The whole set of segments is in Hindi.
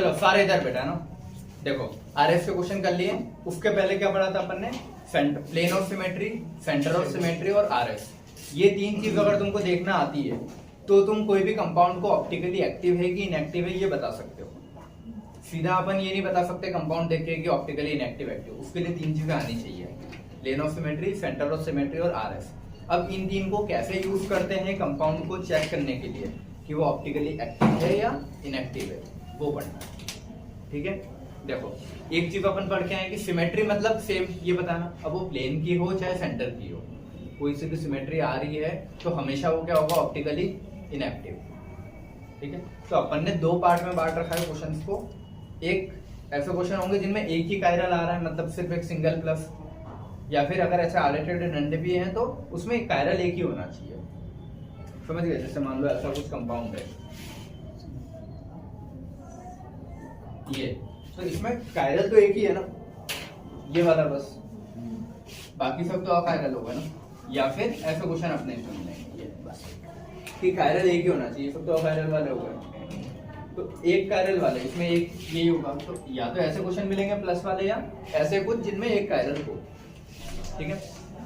चलो सारे इधर बेटा ना, देखो आरएस के क्वेश्चन कर लिए। उसके पहले क्या पढ़ा था अपन ने? Plane of symmetry, centre of symmetry और आरएस। ये तीन चीज अगर तुमको देखना आती है तो तुम कोई भी कंपाउंड को ऑप्टिकली एक्टिव है कि इनएक्टिव है ये बता सकते हो। सीधा अपन ये नहीं बता सकते कंपाउंड देख के कि ऑप्टिकली इनएक्टिव एक्टिव। उसके लिए तीन चीजें आनी चाहिए, plane of symmetry, centre of symmetry और आरएस। अब इन तीन को कैसे यूज करते हैं कंपाउंड को चेक करने के लिए कि वो ऑप्टिकली एक्टिव है या इनएक्टिव है, वो पढ़ना है। ठीक है, देखो एक चीज अपन पढ़ के आए कि सिमेट्री मतलब सेम, ये बताना। अब वो प्लेन की हो चाहे सेंटर की हो, कोई सी भी सिमेट्री आ रही है तो हमेशा वो क्या होगा? Optically inactive. ठीक है, तो अपन ने दो पार्ट में बांट रखा है क्वेश्चंस को। एक ऐसे क्वेश्चन होंगे जिनमें एक ही कायरल आ रहा है, मतलब सिर्फ एक सिंगल प्लस, या फिर अगर ऐसे आलेटेड एंड भी है तो उसमें कायरल एक ही होना चाहिए। समझ गए? जैसे मान लो ऐसा कुछ कंपाउंड है ये, तो इसमें कायरल तो एक ही है ना, ये वाला बस, बाकी सब तो अकायरल होगा ना। या फिर ऐसा क्वेश्चन अपने इसमें मिलेंगे ये बस कि कायरल एक ही होना चाहिए, सब तो अकायरल वाले हो गए। तो एक कायरल वाले इसमें एक यही होगा। तो या तो ऐसे क्वेश्चन मिलेंगे प्लस वाले, या ऐसे कुछ जिनमें एक कायरल हो। ठीक है,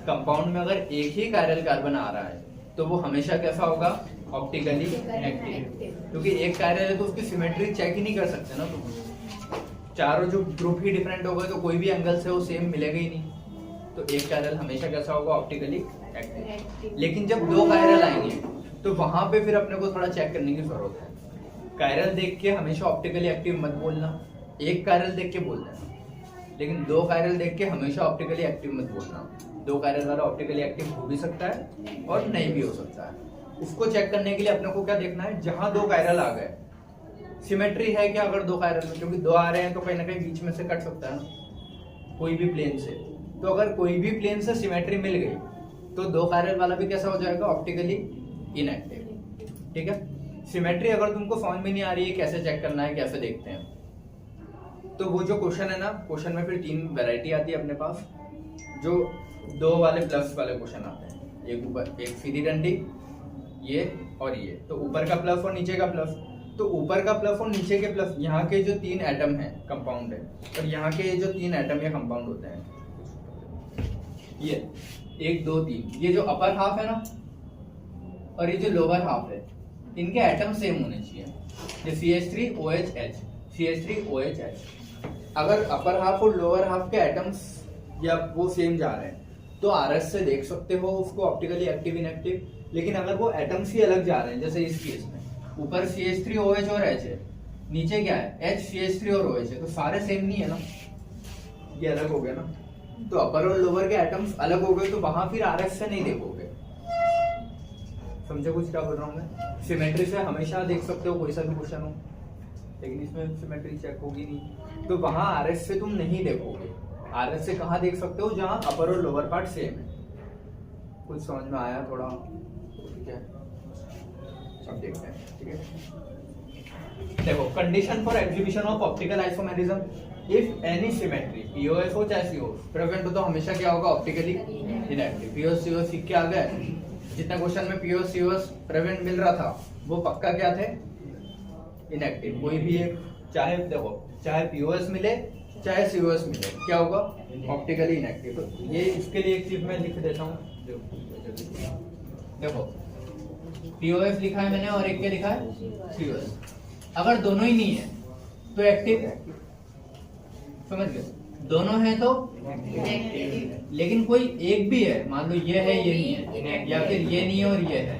कंपाउंड में अगर एक ही कायरल कार्बन आ रहा है तो वो हमेशा कैसा होगा? Optically active. क्योंकि एक कायरल है तो उसकी सिमेट्री चेक ही नहीं कर सकते ना, तो चारों जो ग्रुप ही डिफरेंट हो गए तो कोई भी एंगल से वो सेम मिलेगा ही नहीं। तो एक कायरल हमेशा कैसा होगा? Optically active. लेकिन जब दो कायरल आएंगे तो वहां पे फिर अपने को थोड़ा चेक करने की जरूरत है। कायरल देख के हमेशा ऑप्टिकली एक्टिव मत बोलना, एक कायरल देख के बोल देना। लेकिन दो कायरल देख के हमेशा ऑप्टिकली एक्टिव मत बोलना। दो कायरल वाला ऑप्टिकली एक्टिव हो भी सकता है और नहीं भी हो सकता है। उसको चेक करने के लिए अपने को क्या देखना है? जहां दो कायरल आ गए, सिमेट्री है क्या अगर दो कायरल में? क्योंकि दो आ रहे हैं तो कहीं ना कहीं बीच में से कट सकता है ना, कोई भी प्लेन से। तो अगर कोई भी प्लेन से सिमेट्री मिल गई तो दो कायरल वाला भी कैसा हो जाएगा? Optically inactive. ठीक है, सिमेट्री अगर तुमको समझ में नहीं आ रही है कैसे चेक करना है, कैसे देखते हैं, तो वो जो क्वेश्चन है ना, क्वेश्चन में फिर तीन वैरायटी आती है अपने पास। जो दो वाले प्लस वाले क्वेश्चन आते हैं, एक ऊपर एक सीधी डंडी, ये और ये। तो ऊपर का प्लस और नीचे का प्लस। तो ऊपर का प्लस और नीचे के प्लस, यहाँ के जो तीन एटम हैं कंपाउंड है, और यहाँ के जो तीन एटम या कंपाउंड होते हैं, ये 1 2 3, ये जो अपर हाफ है ना और ये जो लोअर हाफ है, इनके एटम सेम होने चाहिए। ये CH3OHH, CH3OHH। अगर अपर हाफ और लोअर हाफ के एटम्स या वो सेम जा रहे हैं तो आरएस से देख सकते हो उसको ऑप्टिकली एक्टिव इनएक्टिव। लेकिन अगर वो एटम्स ही अलग जा रहे हैं, जैसे इस केस में ऊपर CH3OH और H है, नीचे क्या है? H CH3 और OH है, तो सारे सेम नहीं है ना, ये अलग हो गया ना। तो अपर और लोअर के एटम्स अलग हो गए तो वहां फिर आरएस से नहीं देखोगे। समझे कुछ क्या बोल रहा हूँ मैं? सिमेट्री से हमेशा देख सकते हो कोई सा भी क्वेश्चन हो, लेकिन इसमें सिमेट्री चेक होगी नहीं, तो वहां आरएस से तुम नहीं देखोगे। आरएस से कहाँ देख सकते हो? जहां अपर और लोअर पार्ट सेम है। कुछ समझ में आया थोड़ा? ठीक है, अब देखते हैं। ठीक है, देखो condition for exhibition of optical isomerism, if any symmetry POS हो चाहे सीओएस प्रेजेंट हो तो हमेशा क्या होगा? Optically inactive. पीओएस सीओएस सीख के आ गए, जितना क्वेश्चन में पीओएस सीओएस प्रेजेंट मिल रहा था वो पक्का क्या थे? इनएक्टिव। कोई भी एक, चाहे देखो चाहे पीओएस मिले चाहे सीओएस मिले, क्या होगा? Optically inactive. तो ये इसके लिए एक चीज मैं लिख देता हूँ। देखो पीओएस लिखा है मैंने और एक क्या लिखा है? सीओएस। अगर दोनों ही नहीं है तो एक्टिव। समझ गए? दोनों है तो एक्टिव। लेकिन कोई एक भी है, मान लो ये है ये नहीं है, या फिर ये नहीं है और ये है,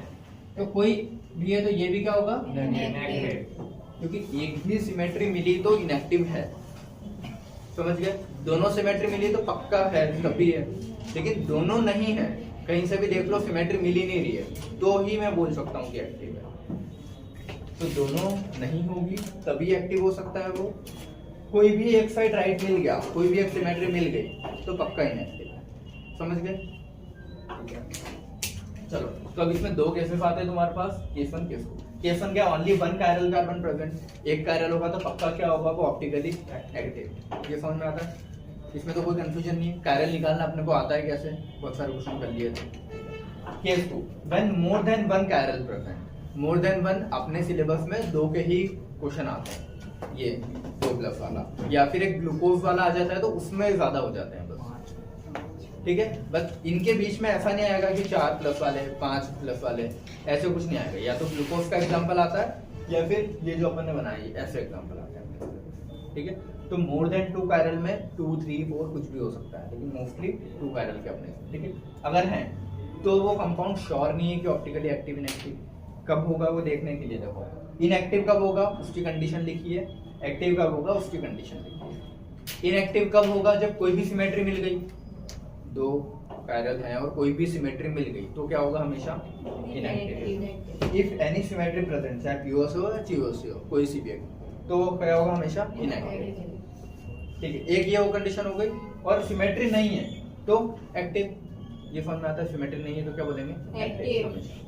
तो कोई भी है तो ये भी क्या होगा? इनएक्टिव। क्योंकि एक भी सिमेट्री मिली तो इनएक्टिव है। समझ गए? दोनों सिमेट्री मिली तो पक्का है, तभी है। लेकिन दोनों नहीं है, कहीं से भी देख लो सिमेट्री मिल ही नहीं रही है, तो ही मैं बोल सकता हूँ कि एक्टिव है। तो दोनों नहीं होगी तभी एक्टिव हो सकता है वो। कोई भी एक साइड राइट मिल गया, कोई भी एक सिमेट्री मिल गई तो पक्का इनएक्टिव है। समझ गए? चलो, तो अब इसमें दो केसेस आते हैं तुम्हारे पास, केस 1 केस 2। केस 1 क्या? Only one chiral carbon present. एक कायरल होगा तो पक्का क्या होगा? वो ऑप्टिकली एक्टिव। ये समझ में आता है? इसमें तो कोई कंफ्यूजन नहीं है। कायरल निकालना अपने को आता है कैसे, बहुत सारे क्वेश्चन कर लिए थे। Case 2, when more than one chiral present. More than one अपने सिलेबस में दो के ही क्वेश्चन आते हैं। ये 2 प्लस वाला, या फिर एक ग्लूकोज वाला आ जाता है तो उसमें ज्यादा हो जाते हैं बस, ठीक है। बस इनके बीच में ऐसा नहीं आएगा कि 4 प्लस वाले 5 प्लस वाले, ऐसे कुछ नहीं आएगा। या तो ग्लूकोज का एग्जाम्पल आता है या फिर ये जो अपन ने बनाई ऐसे एग्जाम्पल आता है, ठीक है। तो मोर देन 2 कायरल में 2, 3, 4 कुछ भी हो सकता है, लेकिन मोस्टली 2 कायरल के अपने, ठीक है। अगर हैं तो वो कंपाउंड श्योर नहीं है कि ऑप्टिकली एक्टिव इनएक्टिव कब होगा, वो देखने के लिए देखो इनएक्टिव कब होगा उसकी कंडीशन लिखी है, एक्टिव कब होगा उसकी कंडीशन लिखी है। इनएक्टिव कब होगा, जब कोई भी सिमेट्री मिल गई, 2 कायरल हैं और कोई भी सिमेट्री मिल गई तो क्या होगा, हमेशा inactive. If any symmetry present, चाहे पीओसी हो या जीओसी हो, कोई सी भी है, तो वो क्या होगा, हमेशा इनएक्टिव, ठीक है। एक ये वो कंडीशन हो गई। और सिमेट्री नहीं है तो एक्टिव, ये समझ में आता है। सिमेट्री नहीं है तो क्या बोलेंगे, एक्टिव।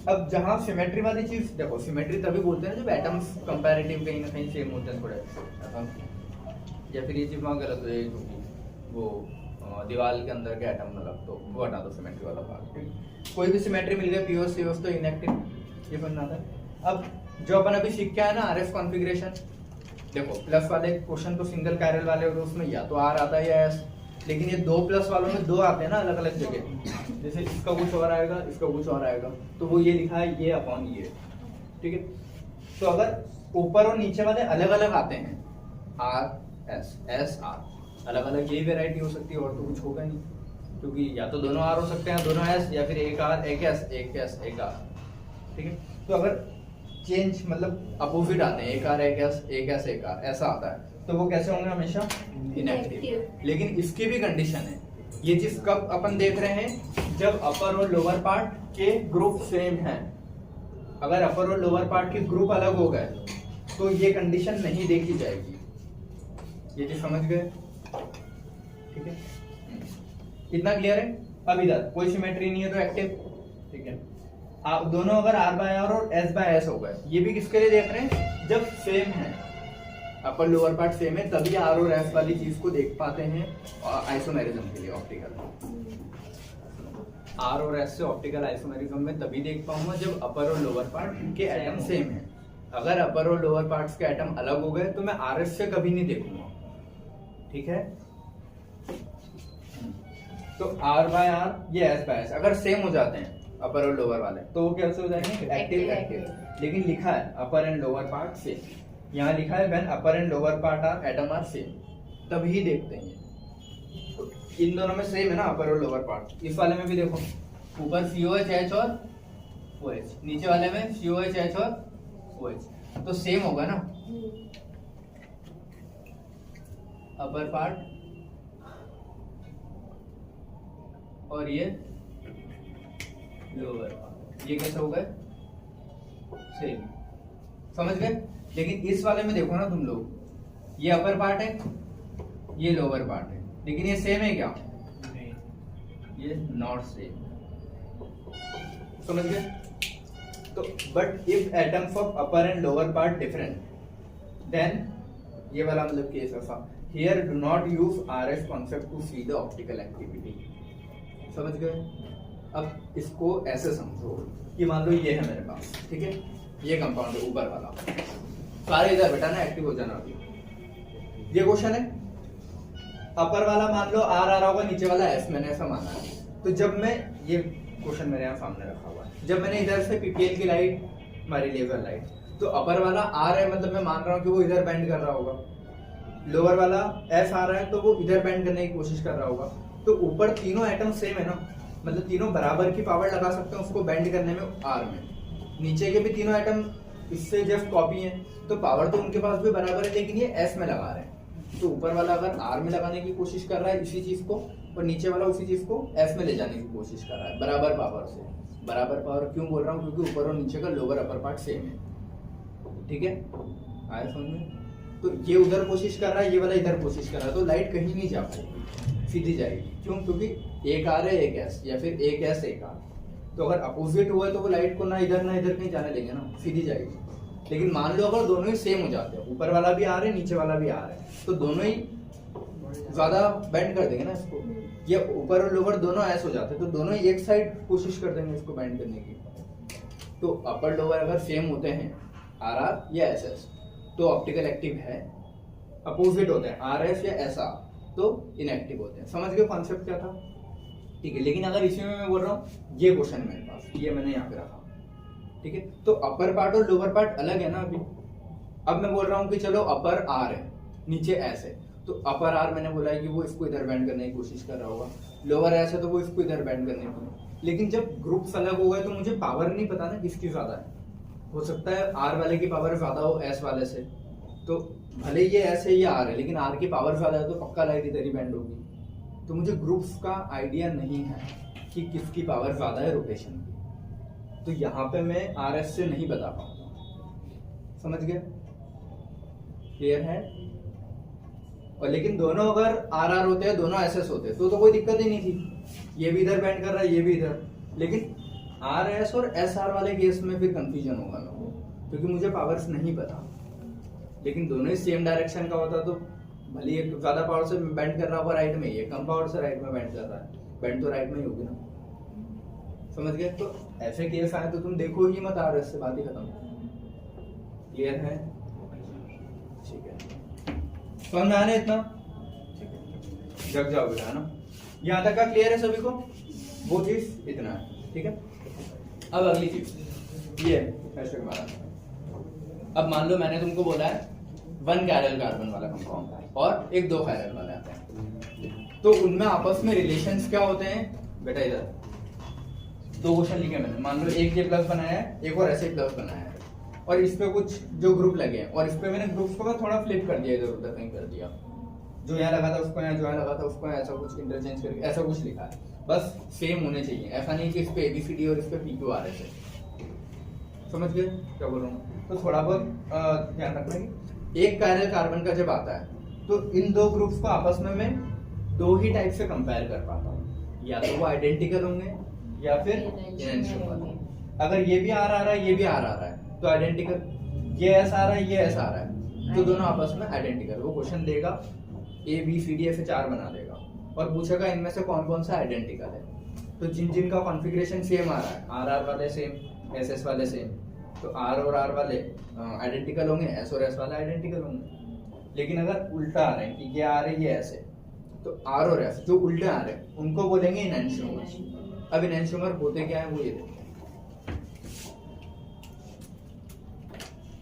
अब जहां सिमेट्री वाली चीज देखो, सिमेट्री तभी बोलते हैं जब एटम्स कंपैरेटिव कहीं ना कहीं सेम होते हैं थोड़े, या फिर ये चीज वहां गलत हो जाएगी, वो दीवार के अंदर के एटम मतलब, तो वो हटा दो सिमेट्री वाला पार्ट। कोई भी सिमेट्री मिल गया पीओस सीओस तो इनएक्टिव, ये समझना आता है। अब जो अपन अभी सीख के आए ना आरएस कॉन्फ़िगरेशन, देखो प्लस वाले क्वेश्चन तो सिंगल कायरल वाले होते हैं, उसमें या तो आर आता है या एस, लेकिन ये 2 प्लस वालों में 2 आते हैं ना अलग अलग जगह, जैसे इसका कुछ और आएगा, इसका कुछ और आएगा, तो वो ये लिखा है ये अपॉन ये, ठीक है। तो अगर ऊपर और नीचे वाले अलग अलग आते हैं, आर एस एस आर अलग अलग, यही वेराइटी हो सकती है और तो कुछ होगा नहीं, क्योंकि या तो दोनों आर हो सकते हैं दोनों एस, या फिर एक आर एक एस एक एस एक आर, ठीक है। तो अगर चेंज मतलब अपोजिट आते हैं, एक आर एक एस एक आर ऐसा आता है, तो वो कैसे होंगे, हमेशा इनएक्टिव। लेकिन इसकी भी कंडीशन है, ये चीज कब अपन देख रहे हैं, जब अपर और लोअर पार्ट के ग्रुप सेम हैं। अगर अपर और लोअर पार्ट के ग्रुप अलग हो गए तो ये कंडीशन नहीं देखी जाएगी, ये चीज समझ गए, ठीक है। इतना क्लियर है। अब इधर कोई सिमेट्री नहीं है तो एक्टिव, ठीक है। आप दोनों अगर आर बाय आर और एस बाय एस हो गए, ये भी किसके लिए देख रहे हैं, जब सेम है, अपर लोअर पार्ट सेम है, तभी आर और एस वाली चीज को देख पाते हैं आइसोमेरिज्म के लिए, ऑप्टिकल आर और एस से ऑप्टिकल आइसोमेरिज्म में तभी देख पाऊंगा जब अपर और लोअर पार्ट के एटम सेम है। अगर अपर और लोअर पार्ट्स के एटम अलग हो गए तो मैं आर एस से कभी नहीं देखूंगा, ठीक है। तो आर बाय आर ये एस बाय एस अगर सेम हो जाते हैं अपर और लोअर वाले, तो वो कैसे हो जाएंगे, एक्टिव एक्टिव। लेकिन लिखा है upper and lower part same, यहाँ लिखा है when upper and lower part are atom are same, तभी देखते हैं। तो इन दोनों में सेम है ना अपर और लोअर पार्ट, इस वाले में भी देखो ऊपर COH और OH, नीचे वाले में COH और OH, तो सेम होगा ना अपर पार्ट और ये लोअर पार्ट, ये कैसे हो गए, सेम, समझ गए। लेकिन इस वाले में देखो ना तुम लोग, ये अपर पार्ट है ये लोअर पार्ट है, लेकिन ये सेम है क्या, ये नॉट सेम, समझ गए। तो but if atoms of upper and lower part different, then ये वाला मतलब केस ऐसा, here do not use RS concept to see the optical activity, समझ गए। अब इसको ऐसे समझो कि मान लो ये है मेरे पास, ठीक है, ये कंपाउंड है ऊपर वाला, सारे इधर बेटा ना एक्टिव हो जाना अभी। ये क्वेश्चन है, अपर वाला मान लो आर आ रहा होगा, नीचे वाला एस, मैंने ऐसा माना है। तो जब मैं, ये क्वेश्चन मेरे यहाँ सामने रखा हुआ है, जब मैंने इधर से पीपीएल की लाइट मारी, लेजर लाइट, तो अपर वाला आर है, मतलब मैं मान रहा हूँ कि वो इधर बेंड कर रहा होगा, लोअर वाला एस आ रहा है तो वो इधर बेंड करने की कोशिश कर रहा होगा। तो ऊपर तीनों एटम सेम है ना, मतलब तीनों बराबर की पावर लगा सकते हैं उसको बेंड करने में आर में। नीचे के भी तीनों एटम इससे जस्ट कॉपी है, तो पावर तो उनके पास भी बराबर है, लेकिन ये एस में लगा रहे हैं। तो ऊपर वाला अगर आर में लगाने की कोशिश कर रहा है इसी चीज को, और नीचे वाला उसी चीज को एस में ले जाने की कोशिश कर रहा है बराबर पावर से। बराबर पावर क्यों बोल रहा हूँ, क्योंकि ऊपर और नीचे का लोअर अपर पार्ट सेम है, ठीक है, आया समझ में। तो ये उधर कोशिश कर रहा है, ये वाला इधर कोशिश कर रहा है, तो लाइट कहीं नहीं जा पाएगी, सीधी जाएगी। क्यों, क्योंकि एक आर है एक एस, या फिर एक एस एक आर। तो अगर अपोजिट हुआ है तो वो लाइट को ना इधर कहीं जाने देंगे ना, सीधी जाएगी। लेकिन मान लो अगर दोनों ही सेम हो जाते हैं, ऊपर वाला भी आ रहा है नीचे वाला भी आ रहा है, तो दोनों ही ज्यादा बेंड कर देंगे ना इसको। ये ऊपर और लोअर दोनों एस हो जाते हैं, तो दोनों ही एक साइड कोशिश कर देंगे इसको बेंड करने की। तो अपर लोअर अगर सेम होते हैं आर आर या एस एस, तो ऑप्टिकल एक्टिव है, अपोजिट होते हैं आर एस या एस आर, तो इनएक्टिव होते हैं। समझ गए कॉन्सेप्ट क्या था? ठीक है, लेकिन अगर इसी में मैं बोल रहा हूँ ये क्वेश्चन मेरे पास, ये मैंने यहाँ पे रखा, ठीक है, तो अपर पार्ट और लोअर पार्ट अलग है ना अभी। अब मैं बोल रहा हूँ कि चलो अपर आर है, नीचे एस है, तो अपर आर मैंने बोला है कि वो इसको इधर बैंड करने की कोशिश कर रहा होगा, लोअर एस है तो वो इसको इधर बैंड करने की। लेकिन जब ग्रुप्स अलग हो गए तो मुझे पावर नहीं पता ना किसकी ज्यादा है। हो सकता है आर वाले की पावर ज्यादा हो एस वाले से, तो भले ये एस है या आर है, लेकिन आर की पावर ज्यादा है तो पक्का लाइट इधर ही बैंड होगी। तो मुझे ग्रुप्स का आइडिया नहीं है कि किसकी पावर ज्यादा है रोटेशन की, तो यहाँ पे मैं आर एस से नहीं बता पाऊंगा। समझ गए? क्लियर है? और लेकिन दोनों अगर आर आर होते हैं, दोनों एस एस होते हैं, तो कोई दिक्कत ही नहीं थी, ये भी इधर बैंड कर रहा है ये भी इधर। लेकिन आर एस और एस आर वाले केस में फिर कंफ्यूजन होगा मेरे को, क्योंकि मुझे पावर्स नहीं पता। लेकिन दोनों ही सेम डायरेक्शन का होता तो भले एक ज्यादा पावर से बैंड कर रहा होगा राइट में, ये कम पावर से राइट में बैंड कर रहा है, बैंड तो राइट में ही होगी ना। समझ गए? तो ऐसे केस आए तो तुम देखो ही मत, आर एस से बात ही खत्म। क्लियर है? ठीक है, समझ में आना इतना? जग जाओ बेटा ना, यहाँ तक का क्लियर है सभी को? वो चीज इतना है, ठीक है। अब अगली चीज ये ऐसे अब मान लो मैंने तुमको बोला है 1 कैरल कार्बन वाला कंपाउंड और एक 2 कैरल वाले आते हैं, तो उनमें आपस में रिलेशंस क्या होते हैं बेटा? इधर 2 क्वेश्चन लिखे मैंने, मान लो एक ये प्लस बनाया है, एक और ऐसे प्लस बनाया है, और इस पे कुछ जो ग्रुप लगे हैं, और इस पे मैंने ग्रुप्स को थोड़ा फ्लिप कर दिया, इधर उधर कहीं कर दिया, जो यहाँ लगा था उसको यहाँ, जो यहाँ लगा था उसको यहाँ, ऐसा कुछ इंटरचेंज करके ऐसा कुछ लिखा है। बस सेम होने चाहिए, ऐसा नहीं कि इस पे एबीसीडी और इस पे पीक्यू आ रहे थे। समझ गए क्या बोल रहा हूँ? तो थोड़ा बहुत ध्यान रखना कि एक कायरल कार्बन का जब आता है तो इन 2 ग्रुप्स को आपस में मैं 2 ही टाइप से कंपेयर कर पाता हूँ, या तो वो आइडेंटिकल होंगे या फिर इनएंशियोमर। अगर ये भी आर आ रहा है, ये भी आर आ रहा है, तो आइडेंटिकल। ये एस आ रहा है, ये एस आ रहा है, तो दोनों आपस में आइडेंटिकल। वो क्वेश्चन देगा ए बी सी डी ऐसे 4 बना देगा और पूछेगा इनमें से कौन कौन सा आइडेंटिकल है। तो जिन जिन का कॉन्फ़िगरेशन सेम आ रहा है, आर आर वाले सेम, एस एस वाले सेम, तो आर और आर वाले आइडेंटिकल होंगे, एस और एस वाले आइडेंटिकल होंगे। लेकिन अगर उल्टा आ रहे हैं कि ये आ रहे ये ऐसे, तो आर और एस जो उल्टे आ रहे हैं उनको बोलेंगे इनएंशियोमर। अब इनएंशियोमर होते क्या है वो ये देखो।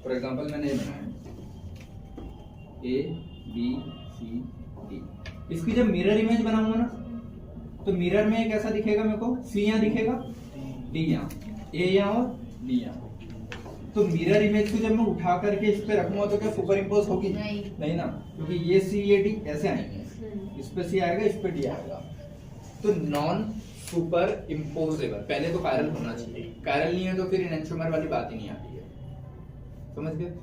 फॉर एग्जांपल मैंने ये बनाया ए बी सी डी, इसकी जब मिरर इमेज बनाऊंगा ना तो मिरर में एक ऐसा दिखेगा मेरे को, सी यहाँ दिखेगा, डी यहाँ, ए यहाँ और डी यहाँ। तो मिरर इमेज को जब मैं उठा करके इस पे रखूंगा तो क्या सुपर इम्पोज होगी? नहीं ना, क्योंकि ये सी ये डी ऐसे आएंगे, इस पे सी आएगा, इस पे डी आएगा। तो नॉन सुपर इम्पोजेबल, पहले तो कायरल होना चाहिए, कायरल नहीं है तो फिर इनएंशियोमर वाली बात ही नहीं आती है। समझ गए?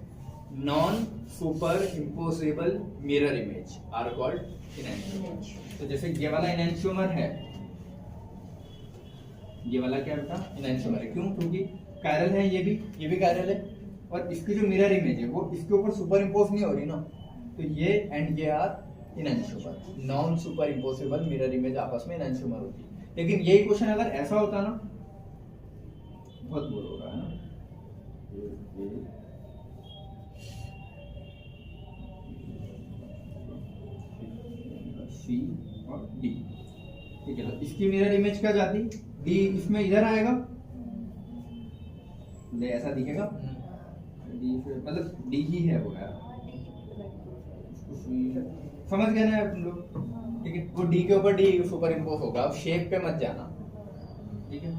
Non super imposable mirror image are called enantiomer. तो जैसे ये वाला इनएंशियोमर है, ये वाला क्या बेटा? इनएंशियोमर है। क्यों? क्योंकि कायरल है, ये भी कायरल है, और इसकी जो मिरर इमेज है वो इसके ऊपर सुपर इम्पोज नहीं हो रही ना, तो ये एंड ये are enantiomer. Non super imposable mirror image आपस में इनएंशियोमर होती है। लेकिन यही क्वेश्चन अगर ऐसा होता ना, बहुत बोर हो रहा है ना, सी और डी, ठीक है, तो इसकी मिरर इमेज क्या जाती? डी इसमें इधर आएगा, ऐसा दिखेगा, डी मतलब डी ही है वो यार, समझ गए ना तुम लोग? ठीक है, वो डी के ऊपर डी सुपर इम्पोज होगा। अब शेप पे मत जाना, ठीक है,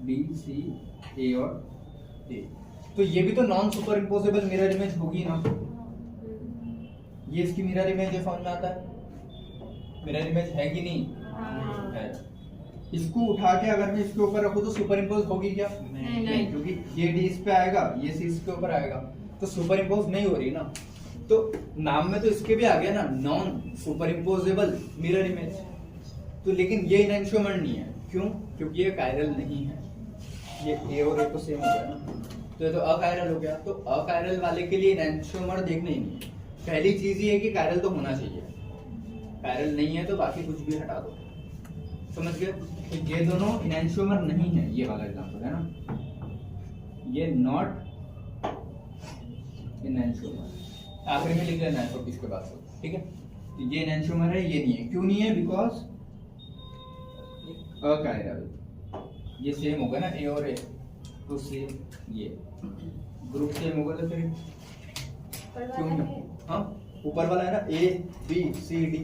बी सी ए और ए। तो ये भी तो non super imposable mirror image होगी ना। ये इसकी मिरर इमेज है, समझ में आता है? मिरर इमेज है कि नहीं? है। इसको उठा के अगर मैं इसके ऊपर रखूं तो सुपर इम्पोज होगी क्या? नहीं, क्योंकि ये डी इस पे आएगा, ये सी इसके ऊपर आएगा, तो सुपर इम्पोज नहीं हो रही ना। तो नाम में तो इसके भी आ गया ना, non super imposable mirror image. तो लेकिन ये इनएंशियोमर नहीं है। क्यों? क्योंकि ये कायरल नहीं है। ये ए और ए तो सेम हो गया ना, तो ये तो अकायरल हो गया। तो अकायरल वाले के लिए इनएंशियोमर देखना ही नहीं है। पहली चीज ये है कि कायरल तो होना चाहिए, कायरल नहीं है तो बाकी कुछ भी हटा दो। समझ गए? तो ये दोनों इनएंशियोमर नहीं है। ये वाला एग्जांपल है ना, ये नॉट इनएंशियोमर, आखिरी में लिख लेना है तो इसके बाद, ठीक है। तो ये एनेंटियोमर है, ये नहीं है। क्यों नहीं है? बिकॉज अकायरल, ये सेम होगा ना ए और ए, तो सेम ये ग्रुप सेम होगा तो फिर क्यों नहीं? हाँ ऊपर वाला है ना ए बी सी डी,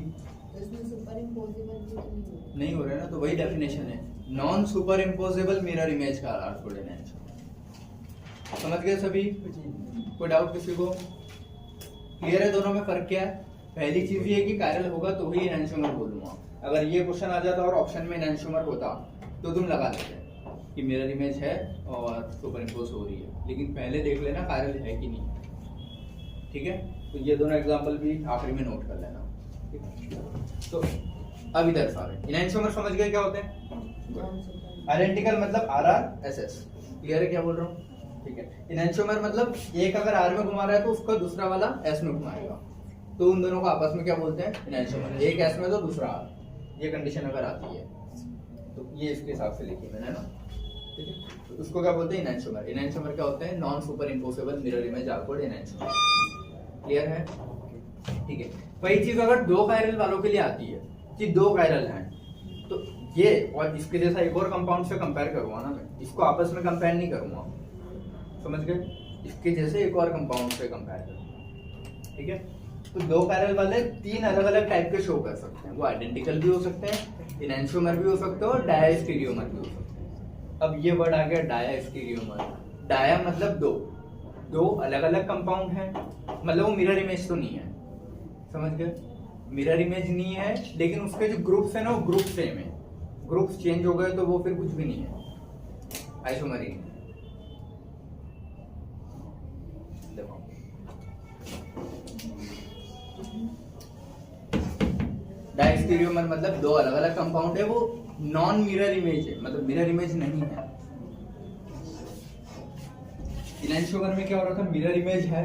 नहीं हो रहा है ना, तो वही डेफिनेशन है, non super imposable mirror image का अर्थ थोड़े ना। समझ गए सभी? कोई डाउट किसी को? क्लियर है दोनों में फर्क क्या है? पहली चीज ये है कि कायरल होगा तो ही एनेंटियोमर बोलूंगा। अगर ये क्वेश्चन आ जाता और ऑप्शन में एनेंटियोमर होता तो तुम लगा देते कि मिरर इमेज है और सुपर इम्पोज हो रही है, लेकिन पहले देख लेना कायरल है कि नहीं, ठीक है। तो ये दोनों एग्जांपल भी आखिरी में नोट कर लेना, ठीक है। तो अब इधर सारे एनेंटियोमर समझ गए क्या होते हैं? आइडेंटिकल मतलब RRSS, क्लियर है क्या बोल रहा हूँ? ठीक है। एनेंटियोमर मतलब एक अगर R में घुमा रहा है तो उसका दूसरा वाला S में घुमाएगा, तो उन दोनों को आपस में क्या बोलते हैं? एनेंटियोमर। एक S में तो दूसरा R, ये कंडीशन अगर आती है तो ये इसके हिसाब से लिखी मैंने ना, ठीक है। तो उसको क्या बोलते हैं? एनेंटियोमर। एनेंटियोमर क्या होते हैं? Non super imposable mirror image outward enantiomer, clear है? ठीक है। वही चीज अगर दो कायरल वालों के लिए आती है कि दो कायरल हैं, तो ये और इसके जैसा एक और कंपाउंड से कंपेयर करूंगा ना मैं, इसको आपस में कंपेयर नहीं करूंगा, समझ गए? इसके जैसे एक और कंपाउंड से कंपेयर करूंगा, ठीक है। तो दो कायरल वाले तीन अलग अलग टाइप के शो कर सकते हैं, वो आइडेंटिकल भी हो सकते हैं, एनेंटियोमर भी हो सकते हैं और डायस्टीरियोमर भी हो सकते हैं। अब ये वर्ड आ गया डायस्टीरियोमर। डाया मतलब दो, दो अलग अलग कंपाउंड है, मतलब वो मिरर इमेज तो नहीं है, समझ गए? मिरर इमेज नहीं है, लेकिन उसके जो ग्रुप्स है ना वो ग्रुप सेम है। ग्रुप्स चेंज हो गए तो वो फिर कुछ भी नहीं है, आइसोमर ही। देखो डायस्टीरियोमर मतलब दो अलग अलग कंपाउंड है, वो नॉन मिरर इमेज है, मतलब मिरर इमेज नहीं है। एनेंटियोमर में क्या हो रहा था? मिरर इमेज है।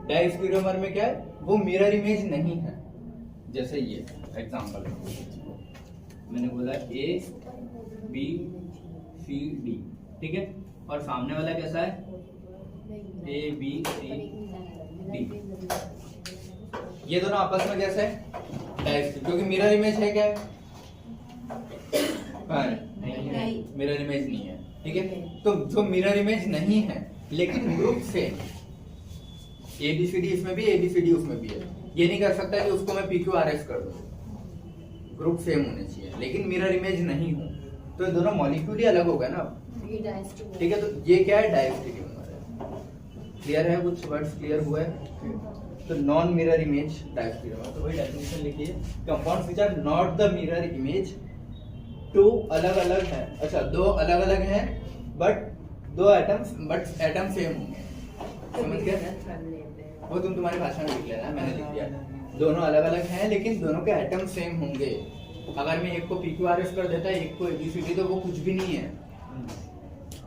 डायस्टीरियोमर में क्या है? वो मिरर इमेज नहीं है। जैसे ये एग्जांपल मैंने बोला A B C D, ठीक है, और सामने वाला कैसा है? A B C D। ये दोनों आपस में कैसे है? डायस्टीरियोमर, क्योंकि मिरर इमेज है क्या? नहीं, मिरर इमेज नहीं है, ठीक है। तो जो मिरर इमेज नहीं है लेकिन ग्रुप सेम, ABCD इसमें भी ABCD उसमें भी है, ये नहीं कर सकता कि उसको मैं PQRS कर दूं। ग्रुप सेम होने चाहिए लेकिन मिरर इमेज नहीं हो, तो दोनों मॉलिक्यूल ही अलग हो गए ना, ठीक है। तो ये क्या है? डायस्टीरियोमर है। क्लियर है? कुछ वर्ड्स क्लियर हुए? तो नॉन मिरर इमेज डायस्टीरियोमर, तो वही डेफिनेशन लिखिए, compounds which are not the mirror image, two अलग अलग है, अच्छा दो अलग अलग हैं बट दो एटम्स, बट एटम सेम होंगे, समझ गए? वो तुम्हारी भाषा में लिख लेना, मैंने लिख दिया। दोनों अलग अलग हैं लेकिन दोनों के एटम सेम होंगे। अगर मैं एक को PQRS कर देता है, एक को ABCD, तो वो कुछ भी नहीं है,